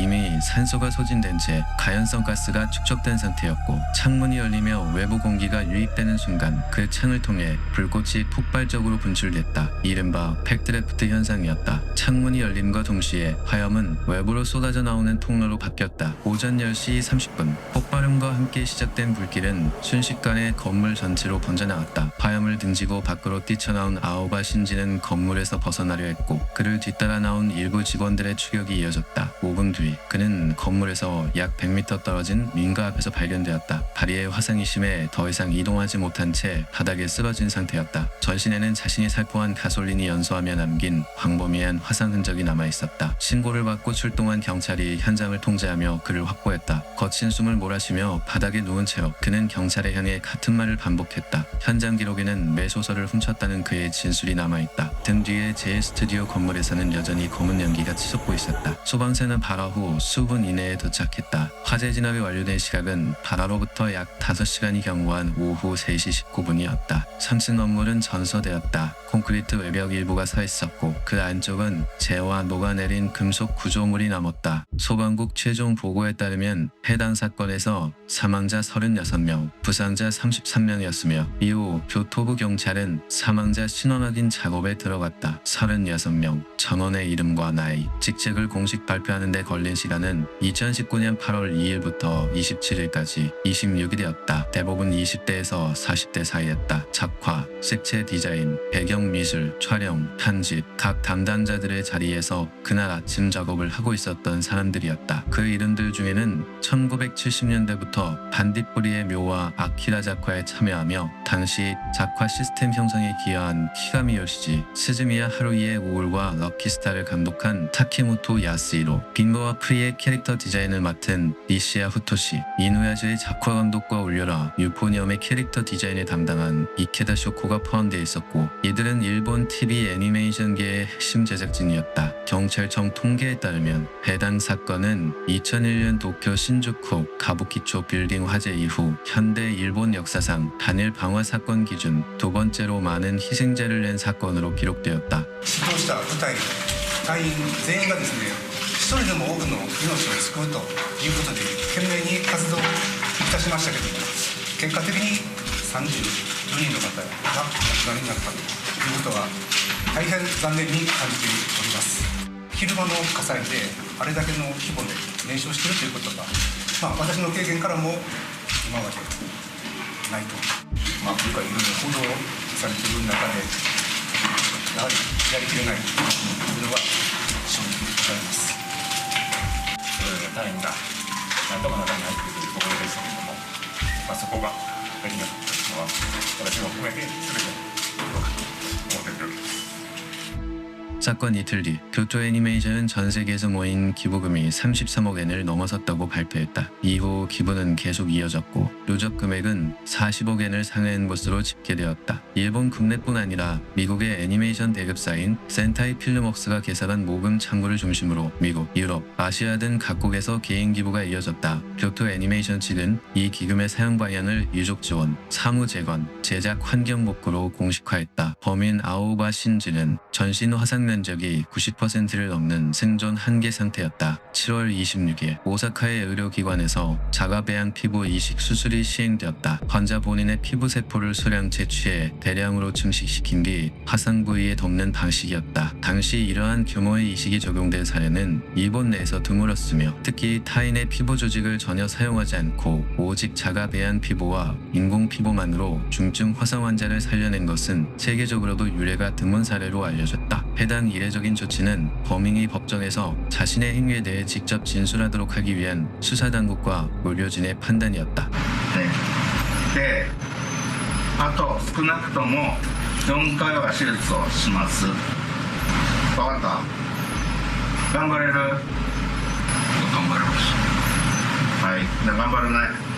이미 산소가 소진된 채 가연성 가스가 축적된 상태였고 창문이 열리며 외부 공기가 유입되는 순간 그 창을 통해 불꽃이 폭발적으로 분출됐다. 이른바 팩드래프트 현상이었다. 창문이 열림과 동시에 화염은 외부로 쏟아져 나오는 통로로 바뀌었다. 오전 10시 30분 폭발음과 함께 시작된 불길은 순식간에 건물 전체로 번져나갔다. 화염을 등지고 밖으로 뛰쳐나온 아오바 신지는 건물에서 벗어나려 했고 그를 뒤따라 나온 일부 직원들의 추격이 이어졌다. 5분 뒤 그는 건물에서 약 100m 떨어진 민가 앞에서 발견되었다. 다리에 화상이 심해 더 이상 이동하지 못한 채 바닥에 쓰러진 상태였다. 전신에는 자신이 살포한 가솔린이 연소하며 남긴 광범위한 화상 흔적이 남아있었다. 신고를 받고 출동한 경찰이 현장을 통제하며 그를 확보했다. 거친 숨을 몰아쉬며 바닥에 누운 채로 그는 경찰에 향해 같은 말을 반복했다. 현장 기록에는 매소설을 훔쳤다는 그의 진술이 남아있다. 등 뒤에 제 스튜디오 건물에서는 여전히 검은 연기가 치솟고 있었다. 소방차는 발화 후 수분 이내에 도착했다. 화재 진압이 완료된 시각은 발화로부터 약 5시간이 경과한 오후 3시 19분이었다. 3층 건물은 전소되었다. 콘크리트 외벽 일부가 서 있었고 그 안쪽은 재와 녹아내린 금속 구조물이 남았다. 소방국 최종 보고에 따르면 해당 사건에서 사망자 36명, 부상자 33명이었으며 이후 교토부 경찰은 사망자 신원 확인 작업에 들어갔다. 36명, 전원의 이름과 나이, 직책을 공식 발표하는 데 걸린 시간은 2019년 8월 2일부터 27일까지 26일이었다. 대부분 20대에서 40대 사이였다. 작화, 색채 디자인, 배경 미술, 촬영, 편집, 각 담당자들의 자리에서 그날 아침 작업을 하고 있었던 사람들이었다. 그 이름들 중에는 1970년대부터 반딧불이의 묘와 아키라 작화에 참여하며 당시 작화 시스템 형성에 기여한 키가미 요시지, 스즈미야 하루이의 우울과 럭키스타를 감독한 타케모토 야스히로, 빙고와 프리의 캐릭터 디자인을 맡은 니시야 후토시, 이누야즈의 작화 감독과 올려라 유포니엄의 캐릭터 디자인을 담당한 이케다 쇼코가 포함되어 있었고 이들은 일본 TV 애니메이션계의 핵심 제작진이었다. 경찰청 통계에 따르면 해당 사건은 2001년 도쿄 신주쿠 가부키초 빌딩 화재 이후 현대 일본 역사상 단일 방화 사건 기준 두 번째로 많은 희생자를 낸 사건으로 기록되었다. 死亡した部隊隊員全員がですね一人でも多くの命を救うということで懸命に活動いたしましたけども結果的に34人の方がお亡くなりになったということは大変残念に感じております。昼間の火災であれだけの規模で燃焼しているということが、私の経験からも今までないと、今回いろいろ報道されている中でやはりやりきれないというのは正直でございます。隊員が何度も中に入ってくるところでしたけれども、そこができなかったのは私も含めて全てどうかと思っております。 사건 이틀 뒤 교토 애니메이션은 전 세계에서 모인 기부금이 33억 엔을 넘어섰다고 발표했다. 이후 기부는 계속 이어졌고 누적 금액은 40억 엔을 상회한 것으로 집계되었다. 일본 국내뿐 아니라 미국의 애니메이션 대급사인 센타이 필름웍스가 개설한 모금 창구를 중심으로 미국, 유럽, 아시아 등 각국에서 개인 기부가 이어졌다. 교토 애니메이션 측은 이 기금의 사용 방향을 유족 지원, 사무 재건, 제작 환경 복구로 공식화했다. 범인 아오바 신지는 전신 화상 면적이 90%를 넘는 생존 한계 상태였다. 7월 26일 오사카의 의료기관에서 자가배양 피부 이식 수술이 시행되었다. 환자 본인의 피부 세포를 소량 채취해 대량으로 증식시킨 뒤 화상 부위에 덮는 방식이었다. 당시 이러한 규모의 이식이 적용된 사례는 일본 내에서 드물었으며 특히 타인의 피부 조직을 전혀 사용하지 않고 오직 자가배양 피부와 인공 피부만으로 중증 화상 환자를 살려낸 것은 세계적으로도 유례가 드문 사례로 알려졌다. 해당 이례적인 조치는 범인이 법정에서 자신의 행위에 대해 직접 진술하도록 하기 위한 수사당국과 의료진의 판단이었다. で、あと少なくとも4回は手術をします。分かった？頑張れる？頑張ります。はい、じゃあ頑張るね。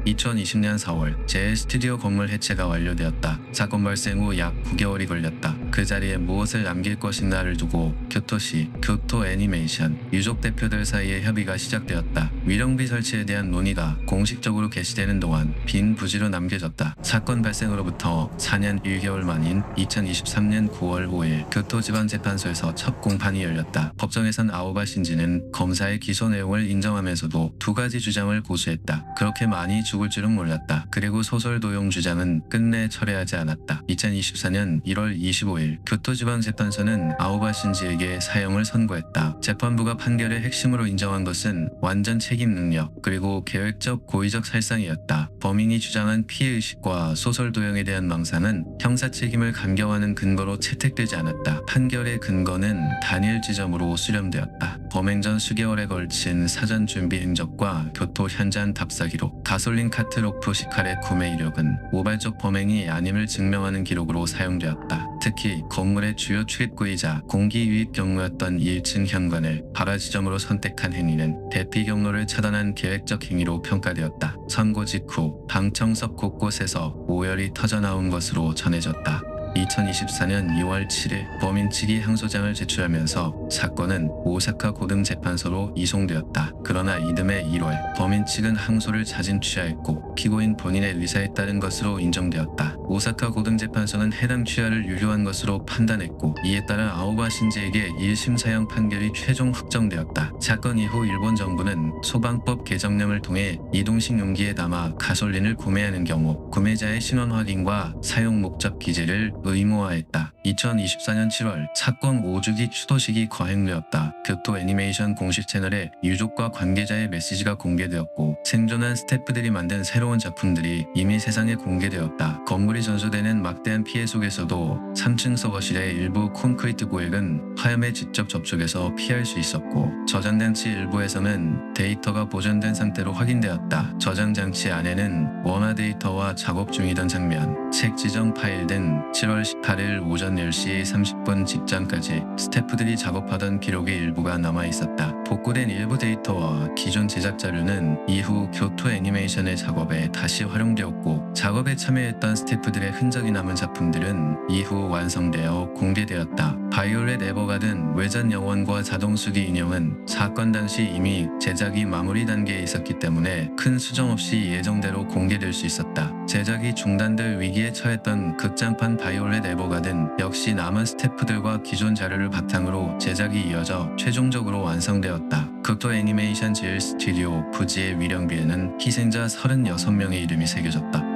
2020년 4월 제 스튜디오 건물 해체가 완료되었다. 사건 발생 후 약 9개월이 걸렸다. 그 자리에 무엇을 남길 것인가를 두고 교토시, 교토 애니메이션, 유족 대표들 사이에 협의가 시작되었다. 위령비 설치에 대한 논의가 공식적으로 개시되는 동안 빈 부지로 남겨졌다. 사건 발생으로부터 4년 1개월 만인 2023년 9월 5일 교토지방재판소에서 첫 공판이 열렸다. 법정에선 아오바 신지는 검사의 기소 내용을 인정하면서도 두 가지 주장을 고수했다. 그렇게 많이 죽을 줄은 몰랐다. 그리고 소설 도용 주장은 끝내 철회하지 않았다. 2024년 1월 25일 교토지방재판소는 아오바 신지에게 사형을 선고했다. 재판부가 판결의 핵심으로 인정한 것은 완전 책임 능력 그리고 계획적 고의적 살상이었다. 범인이 주장한 피해의식과 소설 도용에 대한 망상은 형사 책임을 간경하는 근거로 채택되지 않았다. 판결의 근거는 단일 지점으로 수렴되었다. 범행 전 수개월에 걸친 사전 준비 행적과 교토 현장 답사 기록, 가솔린 카트 로프 시칼의 구매 이력은 우발적 범행이 아님을 증명하는 기록으로 사용되었다. 특히 건물의 주요 출입구이자 공기 유입 경로였던 1층 현관을 발화 지점으로 선택한 행위는 대피 경로를 차단한 계획적 행위로 평가되었다. 선고 직후 방청석 곳곳에서 오열이 터져나온 것으로 전해졌다. 2024년 2월 7일 범인 측이 항소장을 제출하면서 사건은 오사카 고등재판소로 이송되었다. 그러나 이듬해 1월 범인 측은 항소를 자진 취하했고 피고인 본인의 의사에 따른 것으로 인정되었다. 오사카 고등재판소는 해당 취하를 유효한 것으로 판단했고 이에 따라 아오바 신지에게 1심 사형 판결이 최종 확정되었다. 사건 이후 일본 정부는 소방법 개정령을 통해 이동식 용기에 담아 가솔린을 구매하는 경우 구매자의 신원 확인과 사용 목적 기재를 의무화했다. 2024년 7월 사건 5주기 추도식이 거행되었다. 교토 애니메이션 공식 채널에 유족과 관계자의 메시지가 공개되었고 생존한 스태프들이 만든 새로운 작품들이 이미 세상에 공개되었다. 건물이 전소되는 막대한 피해 속에서도 3층 서버실의 일부 콘크리트 고액은 화염에 직접 접촉해서 피할 수 있었고 저장 장치 일부에서는 데이터가 보존된 상태로 확인되었다. 저장 장치 안에는 원화 데이터와 작업 중이던 장면, 책 지정 파일 등 7월 18일 오전 10시 30분 직전까지 스태프들이 작업하던 기록의 일부가 남아있었다. 복구된 일부 데이터와 기존 제작 자료는 이후 교토 애니메이션의 작업에 다시 활용되었고 작업에 참여했던 스태프들의 흔적이 남은 작품들은 이후 완성되어 공개되었다. 바이올렛 에버가든 외전 영원과 자동수기 인형은 사건 당시 이미 제작이 마무리 단계에 있었기 때문에 큰 수정 없이 예정대로 공개될 수 있었다. 제작이 중단될 위기에 처했던 극장판 바이올렛 에버가든 역시 남은 스태프들과 기존 자료를 바탕으로 제작이 이어져 최종적으로 완성되었다. 교토 애니메이션 제일 스튜디오 부지의 위령비에는 희생자 36명의 이름이 새겨졌다.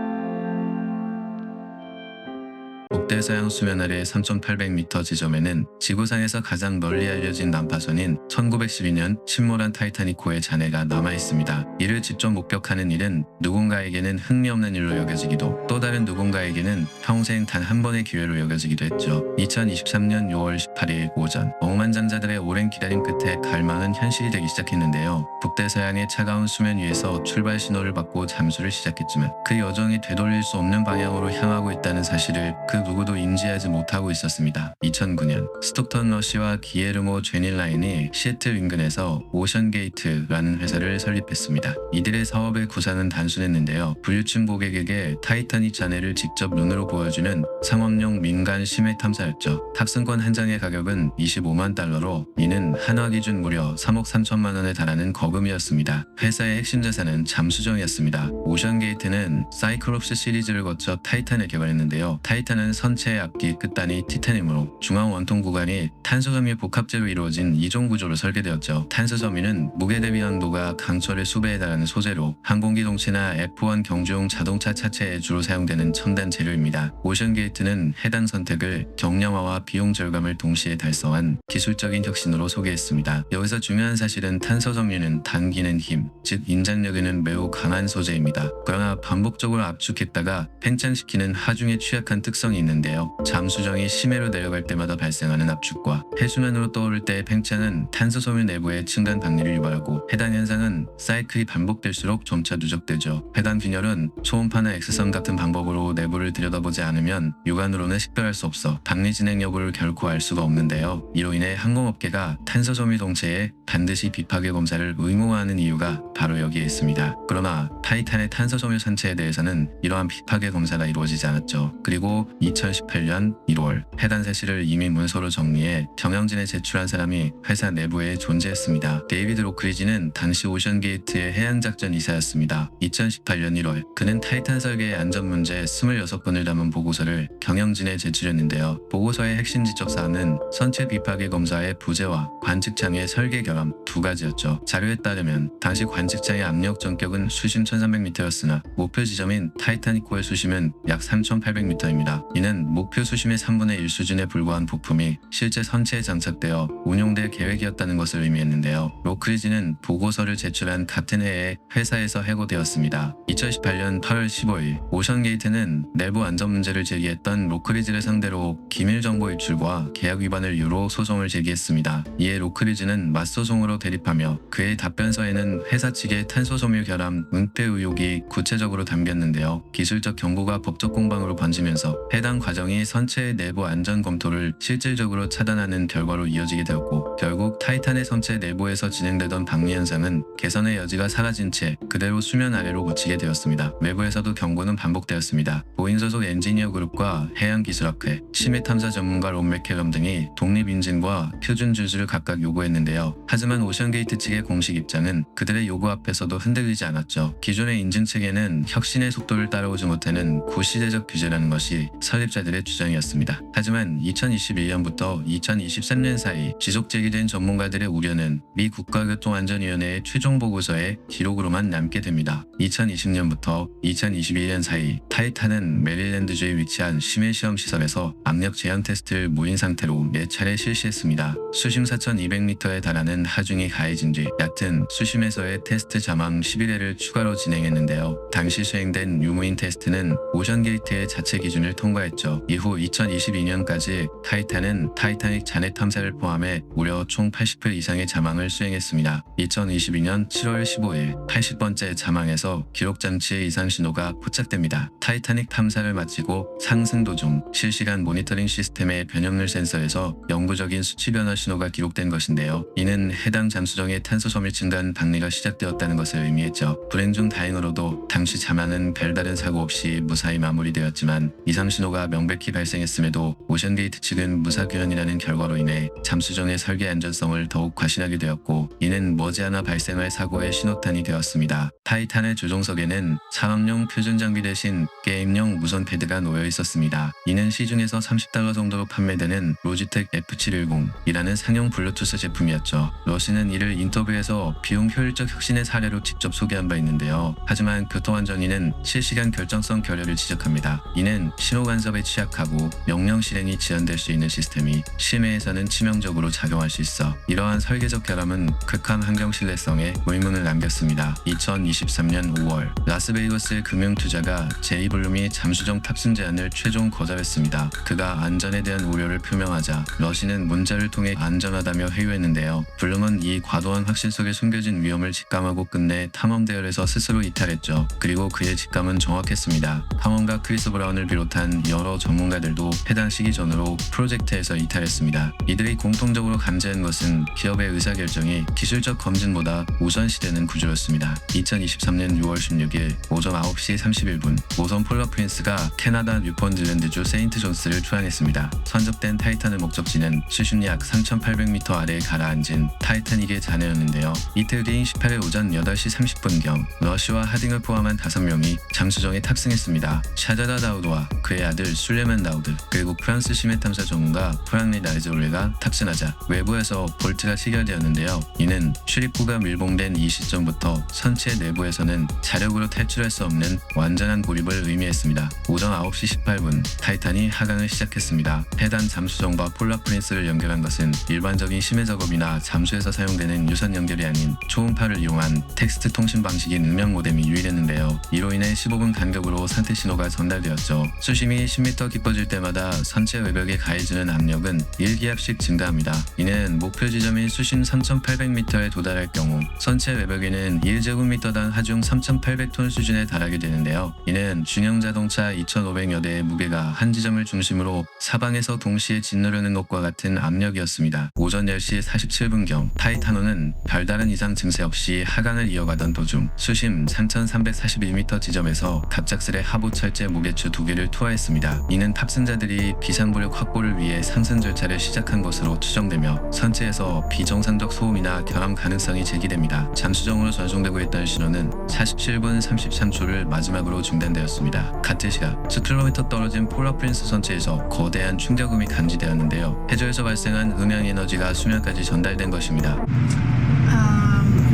북대서양 수면 아래 3,800m 지점에는 지구상에서 가장 널리 알려진 난파선인 1912년 침몰한 타이타닉호의 잔해가 남아있습니다. 이를 직접 목격하는 일은 누군가에게는 흥미없는 일로 여겨지기도 또 다른 누군가에게는 평생 단 한 번의 기회로 여겨지기도 했죠. 2023년 6월 18일 오전 억만장자들의 오랜 기다림 끝에 갈망은 현실이 되기 시작했는데요. 북대서양의 차가운 수면 위에서 출발 신호를 받고 잠수를 시작했지만 그 여정이 되돌릴 수 없는 방향으로 향하고 있다는 사실을 그 누구도 인지하지 못하고 있었습니다. 2009년 스톡턴 러시와 기에르모 제닐라인이 시애틀 인근에서 오션게이트라는 회사를 설립했습니다. 이들의 사업의 구상은 단순했는데요. 불유층 고객에게 타이타닉 잔해를 직접 눈으로 보여주는 상업용 민간 심해 탐사였죠. 탑승권 한 장의 가격은 25만 달러로 이는 한화 기준 무려 3억 3천만 원에 달하는 거금이었습니다. 회사의 핵심 자산은 잠수정이었습니다. 오션게이트는 사이클롭스 시리즈를 거쳐 타이탄을 개발했는데요. 타이탄은 선체의 앞뒤 끝단이 티타늄으로 중앙 원통 구간이 탄소섬유 복합재로 이루어진 이종 구조로 설계되었죠. 탄소섬유는 무게 대비 강도가 강철의 수배에 달하는 소재로 항공기동체나 F1 경주용 자동차 차체에 주로 사용되는 첨단 재료입니다. 오션게이트는 해당 선택을 경량화와 비용 절감을 동시에 달성한 기술적인 혁신으로 소개했습니다. 여기서 중요한 사실은 탄소섬유는 당기는 힘, 즉 인장력에는 매우 강한 소재입니다. 그러나 반복적으로 압축했다가 팽창시키는 하중에 취약한 특성이 특성이 있는데요. 잠수정이 심해로 내려갈 때마다 발생하는 압축과 해수면으로 떠오를 때의 팽창은 탄소섬유 내부의 층간 박리를 유발하고 해당 현상은 사이클이 반복될수록 점차 누적되죠. 해당 균열은 초음파나 엑스선 같은 방법으로 내부를 들여다보지 않으면 육안으로는 식별할 수 없어 박리 진행 여부를 결코 알 수가 없는데요. 이로 인해 항공업계가 탄소섬유 동체에 반드시 비파괴 검사를 의무화하는 이유가 바로 여기에 있습니다. 그러나 타이탄의 탄소섬유 산체에 대해서는 이러한 비파괴 검사가 이루어지지 않았죠. 그리고 2018년 1월 해당 사실을 이미 문서로 정리해 경영진에 제출한 사람이 회사 내부에 존재했습니다. 데이비드 로크리지는 당시 오션게이트의 해양작전 이사였습니다. 2018년 1월 그는 타이탄 설계의 안전 문제 26건을 담은 보고서를 경영진에 제출했는데요. 보고서의 핵심 지적 사항은 선체 비파괴 검사의 부재와 관측창의 설계 결함 두 가지였죠. 자료에 따르면 당시 관측창의 압력 전격은 수심 1300m였으나 목표 지점인 타이타닉호의 수심은 약 3800m입니다. 이는 목표 수심의 3분의 1 수준에 불과한 부품이 실제 선체에 장착되어 운용될 계획이었다는 것을 의미했는데요. 로크리지는 보고서를 제출한 같은 해에 회사에서 해고되었습니다. 2018년 8월 15일 오션게이트는 내부 안전 문제를 제기했던 로크리지를 상대로 기밀 정보 유출과 계약 위반을 이유로 소송을 제기했습니다. 이에 로크리지는 맞소송으로 대립하며 그의 답변서에는 회사 측의 탄소섬유 결함 은폐 의혹이 구체적으로 담겼는데요. 기술적 경고가 법적 공방으로 번지면서 해당 과정이 선체의 내부 안전 검토를 실질적으로 차단하는 결과로 이어지게 되었고 결국 타이탄의 선체 내부에서 진행되던 박리 현상은 개선의 여지가 사라진 채 그대로 수면 아래로 묻히게 되었습니다. 외부에서도 경고는 반복되었습니다. 보잉 소속 엔지니어 그룹과 해양기술학회, 심해 탐사 전문가 론 맥켈럼 등이 독립 인증과 표준 주주를 각각 요구했는데요. 하지만 오션게이트 측의 공식 입장은 그들의 요구 앞에서도 흔들리지 않았죠. 기존의 인증 체계는 혁신의 속도를 따라오지 못하는 구시대적 규제라는 것이 설립자들의 주장이었습니다. 하지만 2021년부터 2023년 사이 지속 제기된 전문가들의 우려는 미 국가교통안전위원회의 최종 보고서의 기록으로만 남게 됩니다. 2020년부터 2021년 사이 타이탄은 메릴랜드주에 위치한 심해 시험 시설에서 압력 제한 테스트를 무인 상태로 4차례 실시했습니다. 수심 4200m에 달하는 하중이 가해진 뒤 얕은 수심에서의 테스트 자망 11회를 추가로 진행했는데요. 당시 수행된 유무인 테스트는 오션게이트의 자체 기준을 통과했죠. 이후 2022년까지 타이탄은 타이타닉 잔해 탐사를 포함해 무려 총 80회 이상의 자망을 수행했습니다. 2022년 7월 15일 80번째 자망에서 기록장치의 이상 신호가 포착됩니다. 타이타닉 탐사를 마치고 상승 도중 실시간 모니터링 시스템의 변형률 센서에서 영구적인 수치 변화 신호가 기록된 것인데요. 이는 해당 잠수정의 탄소섬유 증간 박리가 시작되었다는 것을 의미했죠. 불행 중 다행으로도 당시 자망은 별다른 사고 없이 무사히 마무리되었지만 이상 신호가 명백히 발생했음에도 오션게이트 측은 무사규현이라는 결과로 인해 잠수정의 설계 안전성을 더욱 과신하게 되었고 이는 머지않아 발생할 사고의 신호탄이 되었습니다. 타이탄의 조종석에는 상업용 표준 장비 대신 게임용 무선 패드가 놓여 있었습니다. 이는 시중에서 $30 정도로 판매되는 로지텍 F710이라는 상용 블루투스 제품이었죠. 러시는 이를 인터뷰에서 비용 효율적 혁신의 사례로 직접 소개한 바 있는데요. 하지만 교통안전위는 실시간 결정성 결여를 지적합니다. 이는 신호 간섭에 취약하고 명령 실행이 지연될 수 있는 시스템이 심해에서는 치명적으로 작용할 수 있어 이러한 설계적 결함은 극한 환경 신뢰성에 의문을 남겼습니다. 2023년 5월 라스베이거스의 금융투자가 제이 블룸이 잠수정 탑승 제안을 최종 거절했습니다. 그가 안전에 대한 우려를 표명하자 러시는 문자를 통해 안전하다며 회유했는데요. 블룸은 이 과도한 확신 속에 숨겨진 위험을 직감하고 끝내 탐험 대열에서 스스로 이탈했죠. 그리고 그의 직감은 정확했습니다. 탐험가 크리스 브라운을 비롯한 여러 전문가들도 해당 시기 전으로 프로젝트에서 이탈했습니다. 이들이 공통적으로 감지한 것은 기업의 의사결정이 기술적 검진보다 우선시되는 구조였습니다. 2023년 6월 16일 오전 9시 31분 모선 폴라 프린스가 캐나다 뉴펀즐랜드주 세인트 존스를 출항했습니다. 선접된 타이탄의 목적지는 수심 약 3800m 아래에 가라앉은 타이타닉의 잔해였는데요. 이틀 뒤인 18일 오전 8시 30분경 러시와 하딩을 포함한 5명이 잠수정에 탑승했습니다. 샤자다 다우드와 그의 아들 술레만 다우드 그리고 프랑스 심해 탐사 전문가 프랑리 나이즈올레가 탑승하자 외부에서 볼트가 시결되었는데요. 이는 출입구가 밀봉된 이 시점부터 선체 내부에서는 자력으로 탈출할 수 없는 완전한 고립을 의미했습니다. 오전 9시 18분 타이탄이 하강을 시작했습니다. 해당 잠수정과 폴라 프린스를 연결한 것은 일반적인 심해 작업이나 잠수에서 사용되는 유선 연결이 아닌 초음파를 이용한 텍스트 통신 방식인 음영 모뎀이 유일했는데요. 이로 인해 15분 간격으로 상태 신호가 전달되었죠. 수심이 수심이 10m 깊어질 때마다 선체 외벽에 가해지는 압력은 1기압씩 증가합니다. 이는 목표 지점인 수심 3,800m에 도달할 경우 선체 외벽에는 1제곱미터당 하중 3,800톤 수준에 달하게 되는데요. 이는 중형 자동차 2,500여 대의 무게가 한 지점을 중심으로 사방에서 동시에 짓누르는 것과 같은 압력이었습니다. 오전 10시 47분경 타이타노는 별다른 이상 증세 없이 하강을 이어가던 도중 수심 3,341m 지점에서 갑작스레 하부 철제 무게추 2개를 투하했습니다. 이는 탑승자들이 비상부력 확보를 위해 상승 절차를 시작한 것으로 추정되며 선체에서 비정상적 소음이나 결함 가능성이 제기됩니다. 잠수정으로 전송되고 있던 신호는 47분 33초를 마지막으로 중단되었습니다. 같은 시각 수킬로미터 떨어진 폴라 프린스 선체에서 거대한 충격음이 감지되었는데요. 해저에서 발생한 음향 에너지가 수면까지 전달된 것입니다.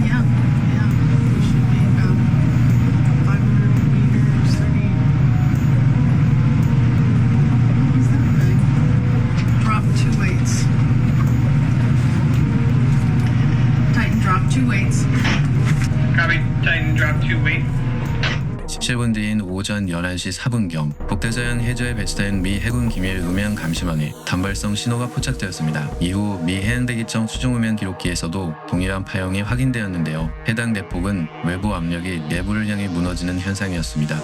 Yeah. We should be about 500 meters, 30. Is that right? Drop 2 weights. Titan drop 2 weights. Copy. Titan drop 2 weight. 17분 뒤인 오전 11시 4분경 북대서양 해저에 배치된 미 해군 기밀 음향 감시망에 단발성 신호가 포착되었습니다. 이후 미 해양대기청 수중 음향 기록기에서도 동일한 파형이 확인되었는데요. 해당 대폭은 외부 압력이 내부를 향해 무너지는 현상이었습니다.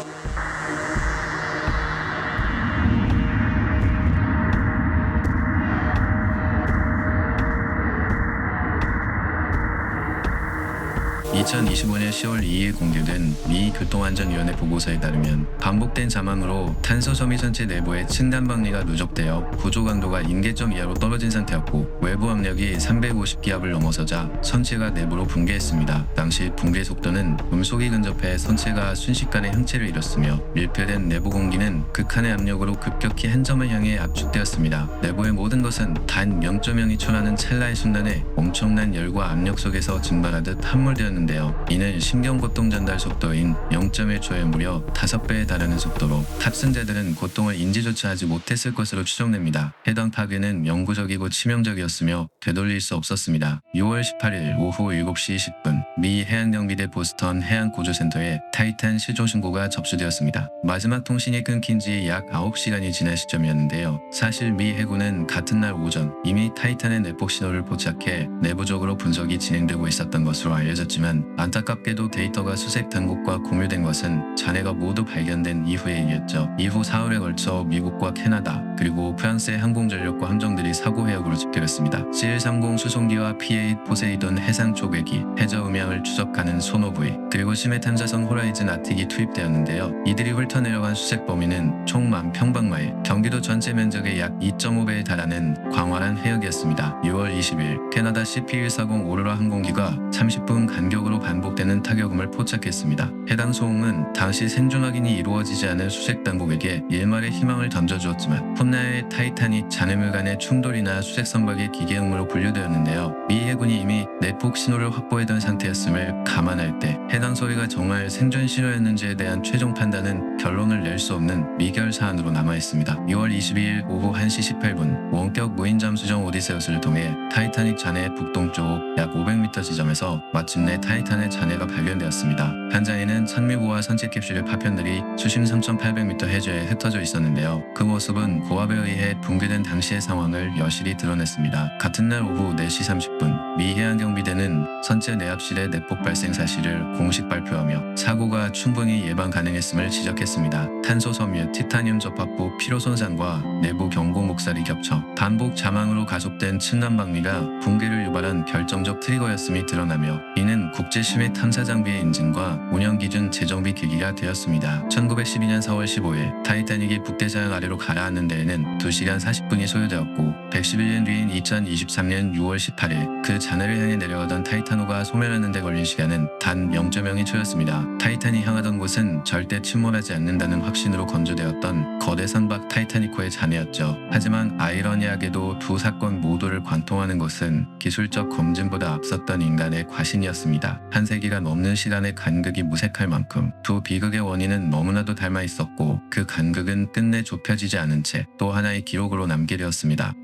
(2025년 10월 2일) 공개된 미 교통안전위원회 보고서에 따르면 반복된 잠함으로 탄소 섬유 전체 내부에 층간 방리가 누적되어 구조 강도가 임계점 이하로 떨어진 상태였고 외부 압력이 350기압을 넘어서자 선체가 내부로 붕괴했습니다. 당시 붕괴 속도는 음속이 근접해 선체가 순식간에 형체를 잃었으며 밀폐된 내부 공기는 극한의 압력으로 급격히 한 점을 향해 압축되었습니다. 내부의 모든 것은 단 0.02초라는 찰나의 순간에 엄청난 열과 압력 속에서 증발하듯 함몰되었는데요. 이는 신경고통 전달 속도인 0.1초에 무려 5배에 달하는 속도로 탑승자들은 고통을 인지조차 하지 못했을 것으로 추정됩니다. 해당 파괴는 영구적이고 치명적이었으며 되돌릴 수 없었습니다. 6월 18일 오후 7시 10분 미 해양경비대 보스턴 해양구조센터에 타이탄 실종 신고가 접수되었습니다. 마지막 통신이 끊긴 지 약 9시간이 지난 시점이었는데요. 사실 미 해군은 같은 날 오전 이미 타이탄의 내폭 신호를 포착해 내부적으로 분석이 진행되고 있었던 것으로 알려졌지만 안타깝게도 데이터가 수색 당국과 공유된 것은 잔해가 모두 발견된 이후의 일이었죠. 이후 4흘에 걸쳐 미국과 캐나다 그리고 프랑스의 항공전력과 함정들이 사고 해역으로 집결했습니다. CL-30 수송기와 P-8 포세이돈 해상 초계기, 해저 음향을 추적하는 소노부이 그리고 심해 탐사선 호라이즌 아틱이 투입되었는데요. 이들이 훑어내려간 수색 범위는 총 10,000평방마일, 경기도 전체 면적의 약 2.5배에 달하는 광활한 해역이었습니다. 6월 20일 캐나다 CP-140 오로라 항공기가 30분 간격으로 반복되는 타격음을 포착했습니다. 해당 소음은 당시 생존 확인이 이루어지지 않은 수색 당국에게 일말의 희망을 던져주었지만 훗날 타이타닉 잔해물 간의 충돌이나 수색 선박의 기계 음으로 분류되었는데요. 미 해군이 이미 내폭 신호를 확보해둔 상태였음을 감안할 때 해당 소리가 정말 생존 신호였는지에 대한 최종 판단은 결론을 낼 수 없는 미결 사안으로 남아있습니다. 6월 22일 오후 1시 18분 원격 무인 잠수정 오디세우스를 통해 타이타닉 잔해 북동쪽 약 500m 지점에서 마침내 타이탄의 잔해가 발견되었습니다. 현장에는 천미고와 선체 캡슐의 파편들이 수심 3,800m 해저에 흩어져 있었는데요. 그 모습은 고압에 의해 붕괴된 당시의 상황을 여실히 드러냈습니다. 같은 날 오후 4시 30분 미 해양경비대는 선체 내압실의 내폭 발생 사실을 공식 발표하며 사고가 충분히 예방 가능했음을 지적했습니다. 탄소 섬유, 티타늄 접합부 피로 손상과 내부 경고 목살이 겹쳐 반복 자망으로 가속된 층간 방리가 붕괴를 유발한 결정적 트리거였음이 드러나며 이는 국제 심해 탐사 장비의 인증과 운영 기준 재정비 계기가 되었습니다. 1912년 4월 15일 타이타닉이 북대서양 아래로 가라앉는 데에는 2시간 40분이 소요되었고 111년 뒤인 2023년 6월 18일 그 잔해를 향해 내려가던 타이타노가 소멸하는 데 걸린 시간은 단 0.02초였습니다. 타이탄이 향하던 곳은 절대 침몰하지 않는다는 확신으로 건조되었던 거대 선박 타이타니코의 잔해였죠. 하지만 아이러니하게도 두 사건 모두를 관통하는 것은 기술적 검증보다 앞섰던 인간의 과신이었습니다. 한 세기가 넘는 시간의 간극이 무색할 만큼 두 비극의 원인은 너무나도 닮아 있었고 그 간극은 끝내 좁혀지지 않은 채 또 하나의 기록으로 남게 되었습니다.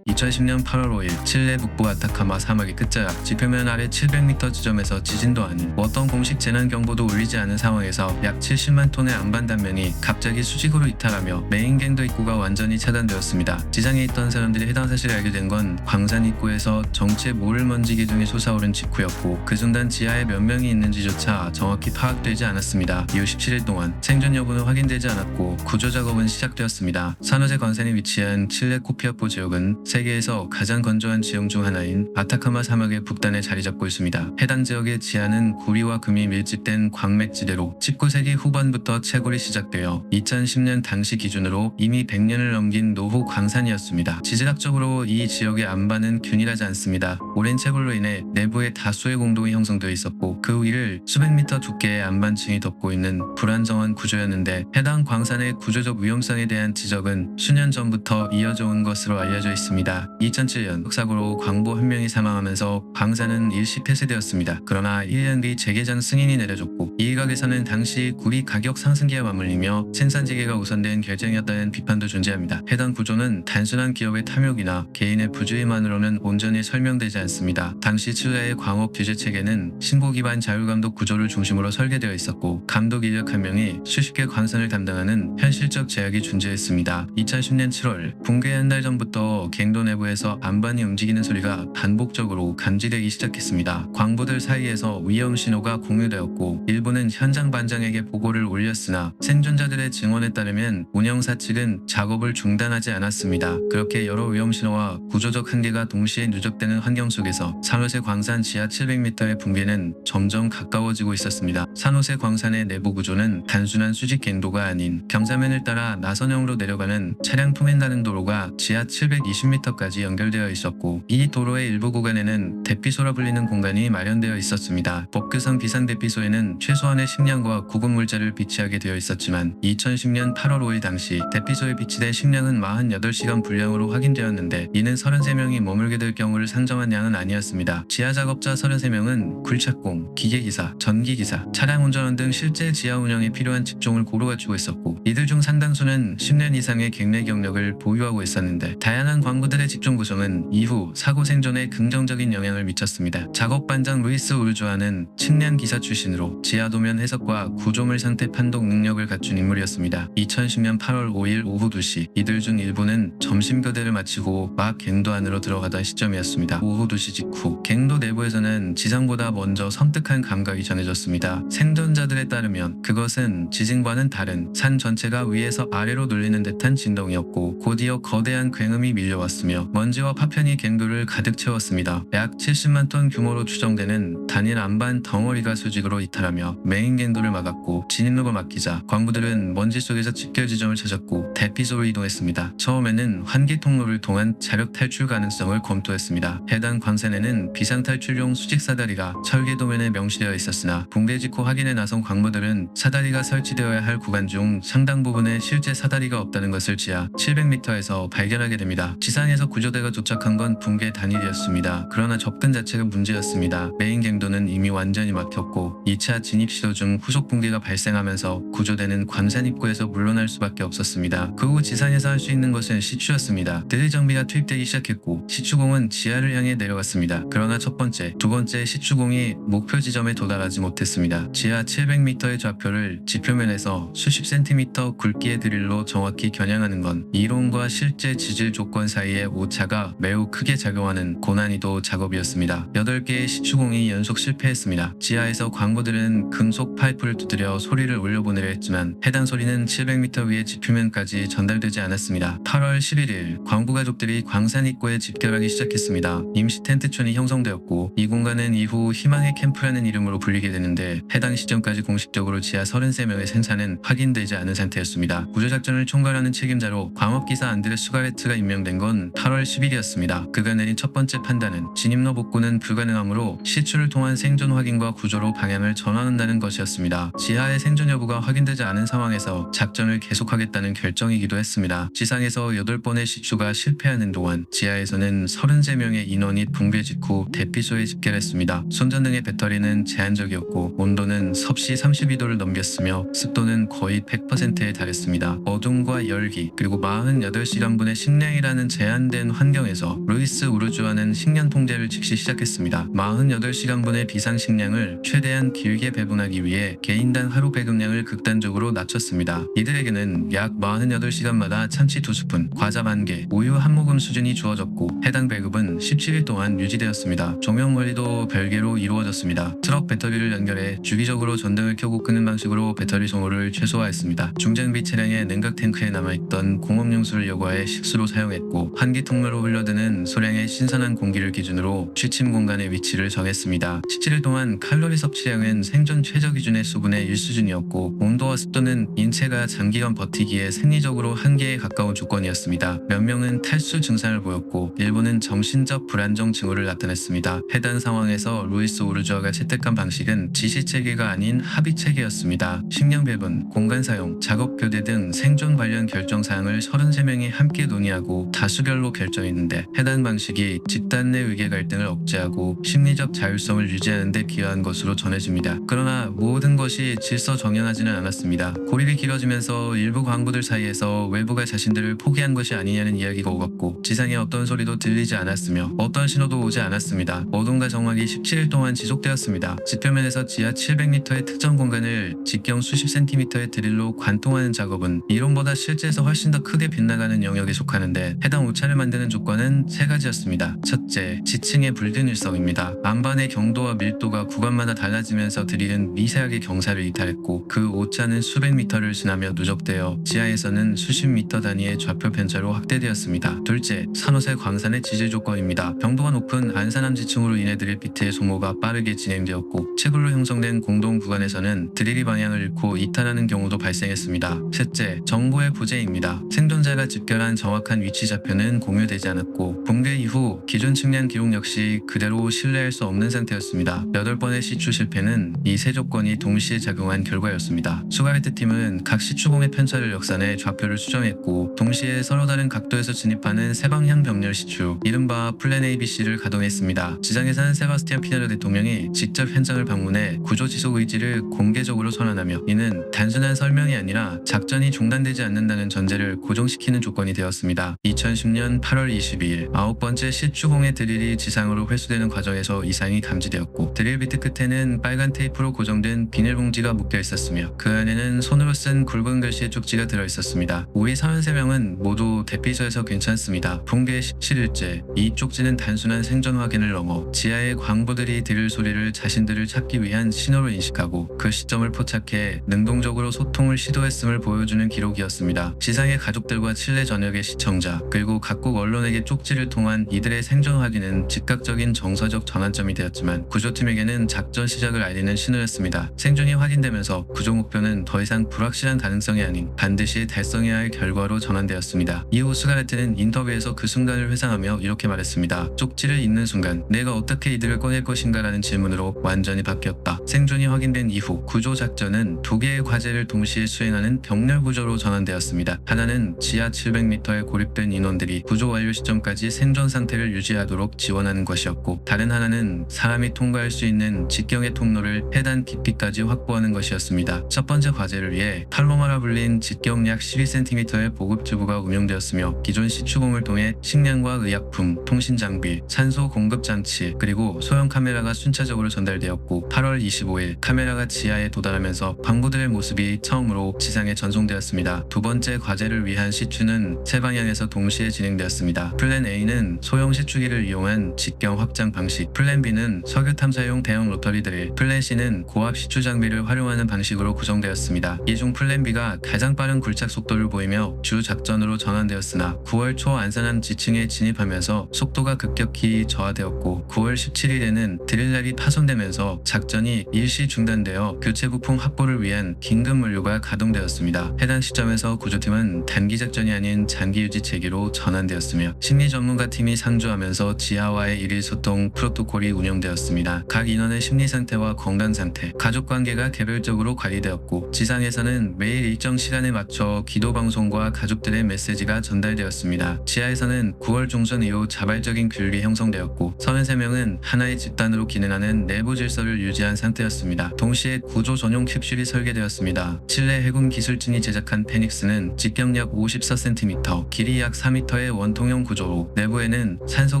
2010년 8월 5일 칠레 북부 아타카마 사막의 끝자락 지표면 아래 700m 지점에서 지진도 아닌 어떤 공식 재난 경보도 울리지 않은 상황에서 약 70만 톤의 안반 단면이 갑자기 수직으로 이탈하며 메인 갱도 입구가 완전히 차단되었습니다. 지상에 있던 사람들이 해당 사실을 알게 된 건 광산 입구에서 정체 모를 먼지 기둥이 솟아오른 직후였고 그 순간 지하에 몇 명이 있는지조차 정확히 파악되지 않았습니다. 이후 17일 동안 생존 여부는 확인되지 않았고 구조 작업은 시작되었습니다. 산호제 광산이 위치한 칠레 코피아포 지역은 세계에서 가장 건조한 지형 중 하나인 아타카마 사막의 북단에 자리 잡고 있습니다. 해당 지역의 지하는 구리와 금이 밀집된 광맥지대로 19세기 후반부터 채굴이 시작되어 2010년 당시 기준으로 이미 100년을 넘긴 노후 광산이었습니다. 지질학적으로 이 지역의 안반은 균일하지 않습니다. 오랜 채굴로 인해 내부에 다수의 공동이 형성되어 있었고 그 위를 수백 미터 두께의 안반층이 덮고 있는 불안정한 구조였는데 해당 광산의 구조적 위험성에 대한 지적은 수년 전부터 이어져 온 것으로 알려져 있습니다. 2007년 흑사고로 광부 한 명이 사망하면서 광산은 일시 폐쇄되었습니다. 그러나 1년 뒤 재개장 승인이 내려졌고 이 일각에서는 당시 구리 가격 상승기와 맞물리며 생산 재개가 우선된 결정이었다는 비판도 존재합니다. 해당 구조는 단순한 기업의 탐욕이나 개인의 부주의만으로는 온전히 설명되지 않습니다. 당시 칠레의 광업 규제 체계는 신고 기반 자율감독 구조를 중심으로 설계되어 있었고 감독 인력 한 명이 수십 개 광산을 담당하는 현실적 제약이 존재했습니다. 2010년 7월 붕괴 한 달 전부터 갱도 내부에서 안반이 움직이는 소리가 반복적으로 감지되기 시작했습니다. 광부들 사이에서 위험 신호가 공유되었고 일부는 현장 반장에게 보고를 올렸으나 생존자들의 증언에 따르면 운영사 측은 작업을 중단하지 않았습니다. 그렇게 여러 위험 신호와 구조적 한계가 동시에 누적되는 환경 속에서 산호세 광산 지하 700m의 붕괴는 점점 가까워지고 있었습니다. 산호세 광산의 내부 구조는 단순한 수직 갱도가 아닌 경사면을 따라 나선형으로 내려가는 차량 통행가는 도로가 지하 720m까지 연결되어 있었고 이 도로의 일부 구간에는 대피소라 불리는 공간이 마련되어 있었습니다. 법규상 비상 대피소에는 최소한의 식량과 구급 물자를 비치하게 되어 있었지만 2010년 8월 5일 당시 대피소에 비치된 식량은 48시간 분량으로 확인되었는데 이는 33명이 머물게 될 경우를 상정한 양은 아니었습니다. 지하 작업자 33명은 굴착공, 기계기사, 전기기사, 차량 운전원 등 실제 지하 운영에 필요한 직종을 고루 갖추고 있었고 이들 중 상당수는 10년 이상의 갱내 경력을 보유하고 있었는데 다양한 광부들의 직종 구성은 이후 사고 생존에 긍정적인 영향을 미쳤습니다. 작업 반장 루이스 우르조아는 측량 기사 출신으로 지하 도면 해석과 구조물 상태 판독 능력을 갖춘 인물이었습니다. 2010년 8월 5일 오후 2시 이들 중 일부는 점심 교대를 마치고 막 갱도 안으로 들어가던 시점이었습니다. 오후 2시 직후 갱도 내부에서는 지상보다 먼저 섬뜩한 감각이 전해졌습니다. 생존자들에 따르면 그것은 지진과는 다른 산 전체가 위에서 아래로 눌리는 듯한 진동이었고 곧이어 거대한 굉음이 밀려왔으며 먼지와 파편이 갱도를 가득 채웠습니다. 약 70만 톤 규모로 추정되는 단일 안반 덩어리가 수직으로 이탈하며 메인 갱도를 막았고 진입로가 막히자 광부들은 먼지 속에서 집결 지점을 찾았고 대피소로 이동했습니다. 처음에는 환기 통로를 통한 자력 탈출 가능성을 검토했습니다. 해당 광산에는 비상 탈출용 수직 사다리가 철계 도면에 명시되어 있었으나 붕괴 직후 확인에 나선 광부들은 사다리가 설치되어야 할 구간 중 상당 부분에 실제 사다리가 없다는 것을 지하 700m에서 발견하게 됩니다. 지상에서 구조대가 도착한 건 붕괴 당일이었습니다. 그러나 접근 자체가 문제였습니다. 메인 갱도는 이미 완전히 막혔고 2차 진입 시도 중 후속 붕괴가 발생하면서 구조대는 광산 입구에서 물러날 수밖에 없었습니다. 그 후 지상에서 할 수 있는 것은 시추였습니다. 드릴 정비가 투입되기 시작했고 시추공은 지하를 향해 내려갔습니다. 그러나 첫 번째, 두 번째 시추공이 목표 지점에 도달하지 못했습니다. 지하 700m의 좌표를 지표면에서 수십 센티미터 굵기의 드릴로 정확히 겨냥하는 건 이론과 실제 지질 조건 사이의 오차가 매우 크게 작용하는 고난이도 작업이었습니다. 8개의 시추공이 연속 실패했습니다. 지하에서 광부들은 금속 파이프를 두드려 소리를 올려보내려 했지만 해당 소리는 700m 위의 지표면까지 전달되지 않았습니다. 8월 11일 광부 가족들이 광산 입구에 집결하기 시작했습니다. 임시 텐트촌이 형성되었고 이 공간은 이후 희망의 캠프라는 이름으로 불리게 되는데 해당 시점까지 공식적으로 지하 33명의 생산은 확인되지 않은 상태였습니다. 구조작전을 총괄하는 책임자로 광업기사 안드레 수가레트가 임명된 건 8월 10일이었습니다. 그가 내린 첫 번째 판단은 진입로 복구는 불가능하므로 시추를 통한 생존 확인과 구조로 방향을 전환한다는 것이었습니다. 지하의 생존 여부가 확인되지 않은 상황에서 작전을 계속하겠다는 결정이기도 했습니다. 지상에서 8번의 시추가 실패하는 동안 지하에서는 33명의 인원이 붕괴 직후 대피소에 집결했습니다. 손전등의 배터리는 제한적이었고 온도는 섭씨 32도를 넘겼으며 습도는 거의 100%에 달했습니다. 어둠과 열기 그리고 48시간분의 식량이라는 제한 제한된 환경에서 루이스 우르주아는 식량 통제를 즉시 시작했습니다. 48시간분의 비상 식량을 최대한 길게 배분하기 위해 개인당 하루 배급량을 극단적으로 낮췄습니다. 이들에게는 약 48시간마다 참치 2스푼, 과자 1개, 우유 1모금 수준이 주어졌고 해당 배급은 17일 동안 유지되었습니다. 조명 관리도 별개로 이루어졌습니다. 트럭 배터리를 연결해 주기적으로 전등을 켜고 끄는 방식으로 배터리 소모를 최소화했습니다. 중장비 차량의 냉각 탱크에 남아있던 공업용수를 여과해 식수로 사용했고 환기 통로로 흘러드는 소량의 신선한 공기를 기준으로 취침 공간의 위치를 정했습니다. 17일 동안 칼로리 섭취량은 생존 최저 기준의 수분의 1수준이었고 온도와 습도는 인체가 장기간 버티기에 생리적으로 한계에 가까운 조건이었습니다. 몇 명은 탈수 증상을 보였고 일부는 정신적 불안정 징후를 나타냈습니다. 해당 상황에서 루이스 우르주아가 채택한 방식은 지시체계가 아닌 합의체계였습니다. 식량 배분, 공간 사용, 작업 교대 등 생존 관련 결정 사항을 33명이 함께 논의하고 다수결로 결정했는데 해당 방식이 집단 내 의견 갈등을 억제하고 심리적 자율성을 유지하는 데 기여한 것으로 전해집니다. 그러나 모든 것이 질서 정연하지는 않았습니다. 고립이 길어지면서 일부 광부들 사이에서 외부가 자신들을 포기한 것이 아니냐는 이야기가 오갔고 지상에 어떤 소리도 들리지 않았으며 어떤 신호도 오지 않았습니다. 어둠과 정막이 17일 동안 지속되었습니다. 지표면에서 지하 700m의 특정 공간을 직경 수십 센티미터의 드릴로 관통하는 작업은 이론보다 실제에서 훨씬 더 크게 빗나가는 영역에 속하는데 해당 오차를 만드는 조건은 세 가지였습니다. 첫째, 지층의 불균일성입니다. 안반의 경도와 밀도가 구간마다 달라지면서 드릴은 미세하게 경사를 이탈했고 그 오차는 수백 미터를 지나며 누적되어 지하에서는 수십 미터 단위의 좌표 편차로 확대되었습니다. 둘째, 산호세 광산의 지질 조건입니다. 경도가 높은 안산암 지층으로 인해 드릴 비트의 소모가 빠르게 진행되었고 채굴로 형성된 공동 구간에서는 드릴이 방향을 잃고 이탈하는 경우도 발생했습니다. 셋째, 정보의 부재입니다. 생존자가 집결한 정확한 위치 좌표는 공유되지 않았고 붕괴 이후 기존 측량 기록 역시 그대로 신뢰할 수 없는 상태였습니다. 8번의 시추 실패는 이 세 조건이 동시에 작용한 결과였습니다. 수가베트팀은 각 시추공의 편차를 역산해 좌표를 수정했고 동시에 서로 다른 각도에서 진입하는 세 방향 병렬 시추 이른바 플랜 ABC를 가동했습니다. 지상에 사는 세바스티안 피네로 대통령이 직접 현장을 방문해 구조 지속 의지를 공개적으로 선언하며 이는 단순한 설명이 아니라 작전이 중단되지 않는다는 전제를 고정시키는 조건이 되었습니다. 2010년 8월 22일 9번째 시추공의 드릴이 지상으로 회수되는 과정에서 이상이 감지되었고 드릴 비트 끝에는 빨간 테이프로 고정된 비닐봉지가 묶여 있었으며 그 안에는 손으로 쓴 굵은 글씨의 쪽지가 들어있었습니다. 우리 33명은 모두 대피소에서 괜찮습니다. 붕괴 17일째 이 쪽지는 단순한 생존 확인을 넘어 지하의 광부들이 드릴 소리를 자신들을 찾기 위한 신호로 인식하고 그 시점을 포착해 능동적으로 소통을 시도했음을 보여주는 기록이었습니다. 지상의 가족들과 칠레 전역의 시청자 그리고 각국 언론에게 쪽지를 통한 이들의 생존 확인은 즉각적인 정서적 전환점이 되었지만 구조팀에게는 작전 시작을 알리는 신호였습니다. 생존이 확인되면서 구조 목표는 더 이상 불확실한 가능성이 아닌 반드시 달성해야 할 결과로 전환되었습니다. 이후 수가레트는 인터뷰에서 그 순간을 회상하며 이렇게 말했습니다. 쪽지를 읽는 순간 내가 어떻게 이들을 꺼낼 것인가 라는 질문으로 완전히 바뀌었다. 생존이 확인된 이후 구조 작전은 두 개의 과제를 동시에 수행하는 병렬 구조로 전환되었습니다. 하나는 지하 700m에 고립된 인원들이 구조 완료 시점까지 생존 상태를 유지하도록 지원하는 것이었고 다른 하나는 사람이 통과할 수 있는 직경의 통로를 해단 깊이까지 확보하는 것이었습니다. 첫 번째 과제를 위해 팔로마라 불린 직경 약 12cm의 보급튜브가 운용되었으며 기존 시추공을 통해 식량과 의약품, 통신장비, 산소 공급 장치 그리고 소형 카메라가 순차적으로 전달되었고 8월 25일 카메라가 지하에 도달하면서 광부들의 모습이 처음으로 지상에 전송되었습니다. 두 번째 과제를 위한 시추는 세 방향에서 동시에 진행되었습니다. 플랜 A는 소형 시추기를 이용한 직경 확장 방식, 플랜 B는 석유 탐사용 대형 로터리 드릴, 플랜 C는 고압 시추 장비를 활용하는 방식으로 구성되었습니다. 이 중 플랜 B가 가장 빠른 굴착 속도를 보이며 주 작전으로 전환되었으나 9월 초 안산암 지층에 진입하면서 속도가 급격히 저하되었고 9월 17일에는 드릴날이 파손되면서 작전이 일시 중단되어 교체 부품 확보를 위한 긴급 물류가 가동되었습니다. 해당 시점에서 구조팀은 단기 작전이 아닌 장기 유지 체계로 전환되었으며 심리 전문가 팀이 상주하면서 지하와의 일일 소통 프로토콜이 운영되었습니다. 각 인원의 심리 상태와 건강 상태, 가족 관계가 개별적으로 관리되었고 지상에서는 매일 일정 시간에 맞춰 기도 방송과 가족들의 메시지가 전달되었습니다. 지하에서는 9월 중순 이후 자발적인 규율이 형성되었고 33명은 하나의 집단으로 기능하는 내부 질서를 유지한 상태였습니다. 동시에 구조 전용 캡슐이 설계되었습니다. 칠레 해군 기술진이 제작한 페닉스는 직경 약 54cm, 길이 약 4m의 원통형 구조로 내부에는 산소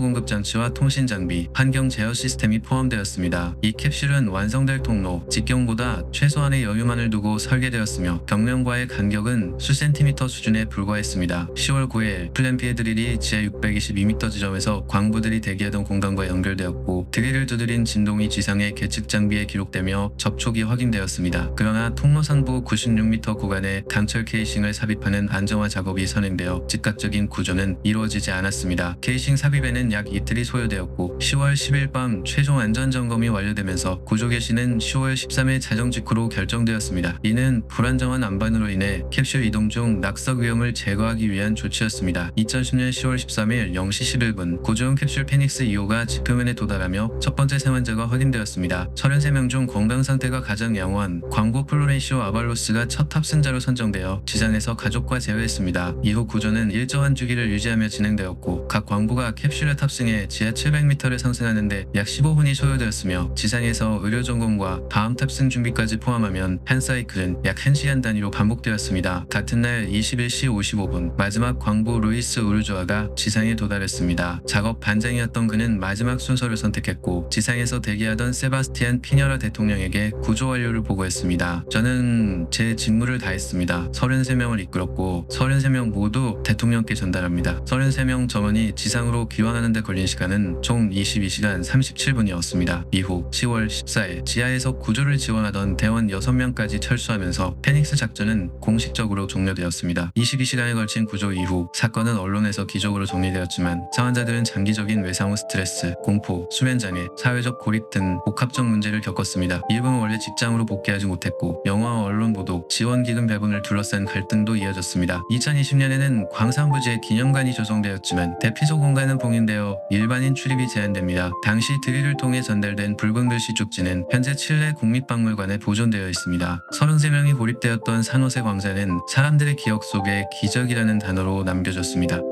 공급 장치와 통신 장비, 환경 제어 시스템이 포함되었습니다. 이 캡슐은 완성될 통로, 직경보다 최소한의 여유만을 두고 설계되었으며 벽면과의 간격은 수 센티미터 수준에 불과했습니다. 10월 9일 플랜 피해 드릴이 지하 622m 지점에서 광부들이 대기하던 공간과 연결되었고 드릴을 두드린 진동이 지상의 계측 장비에 기록되며 접촉이 확인되었습니다. 그러나 통로 상부 96m 구간에 강철 케이싱을 삽입하는 안정화 작업이 선행되어 즉각적인 구조는 이루어지지 않았습니다. 케이싱 삽입에는 약 이틀이 소요되었고 10월 10일 밤 최종 안전 점검이 완료되면서 구조 개시는 10월 13일 자정 직후로 결정되었습니다. 이는 불안정한 안반으로 인해 캡슐 이동 중 낙석 위험을 제거하기 위한 조치였습니다. 2010년 10월 13일 0시 11분 구조용 캡슐 페닉스 2호가 지표면에 도달하며 첫 번째 생환자가 확인되었습니다. 33명 중 건강 상태가 가장 양호한 광부 플로렌시오 아발로스가 첫 탑승자로 선정되어 지상에서 가족과 제외했습니다. 이후 구조는 일정한 주기를 유지하며 진행되었고 각 광부가 캡슐에 탑승해 지하 700m를 상승하는데 약 15분이 소요되었으며 지상에서 의료 점검과 다음 탑승 준비까지 포함하면 한 사이클은 약 1시간 단위로 반복되었습니다. 같은 날 21시 55분 마지막 광부 루이스 우르조아가 지상에 도달했습니다. 작업 반장이었던 그는 마지막 순서를 선택했고 지상에서 대기하던 세바스티안 피녀라 대통령에게 구조 완료를 보고했습니다. 저는 제 직무를 다했습니다. 33명을 이끌었고 33명 모두 대통령께 전달합니다. 33명 전원이 지상으로 귀환하는 데 걸린 시간은 총 22시간 37분이었습니다. 이후 10월 14일 지하에서 구조를 지원하던 대원 6명까지 철수하면서 페닉스 작전은 공식적으로 종료되었습니다. 22시간에 걸친 구조 이후 사건은 언론에서 기적으로 정리되었지만 상환자들은 장기적인 외상 후 스트레스, 공포, 수면장애, 사회적 고립 등 복합적 문제를 겪었습니다. 일부는 원래 직장으로 복귀하지 못했고 영화와 언론 보도, 지원기금 배분을 둘러싼 갈등도 이어졌습니다. 2020년에는 광산부지에 기념관이 조성되었지만 대피소 공간은 봉인되어 일반인 출입이 제한됩니다. 당시 드릴을 통해 전달된 붉은 글씨 쪽지는 현재 칠레 국립박물관에 보존되어 있습니다. 33명이 고립되었던 산호세 광산은 사람들의 기억 속에 기적이라는 단어로 남겨졌습니다.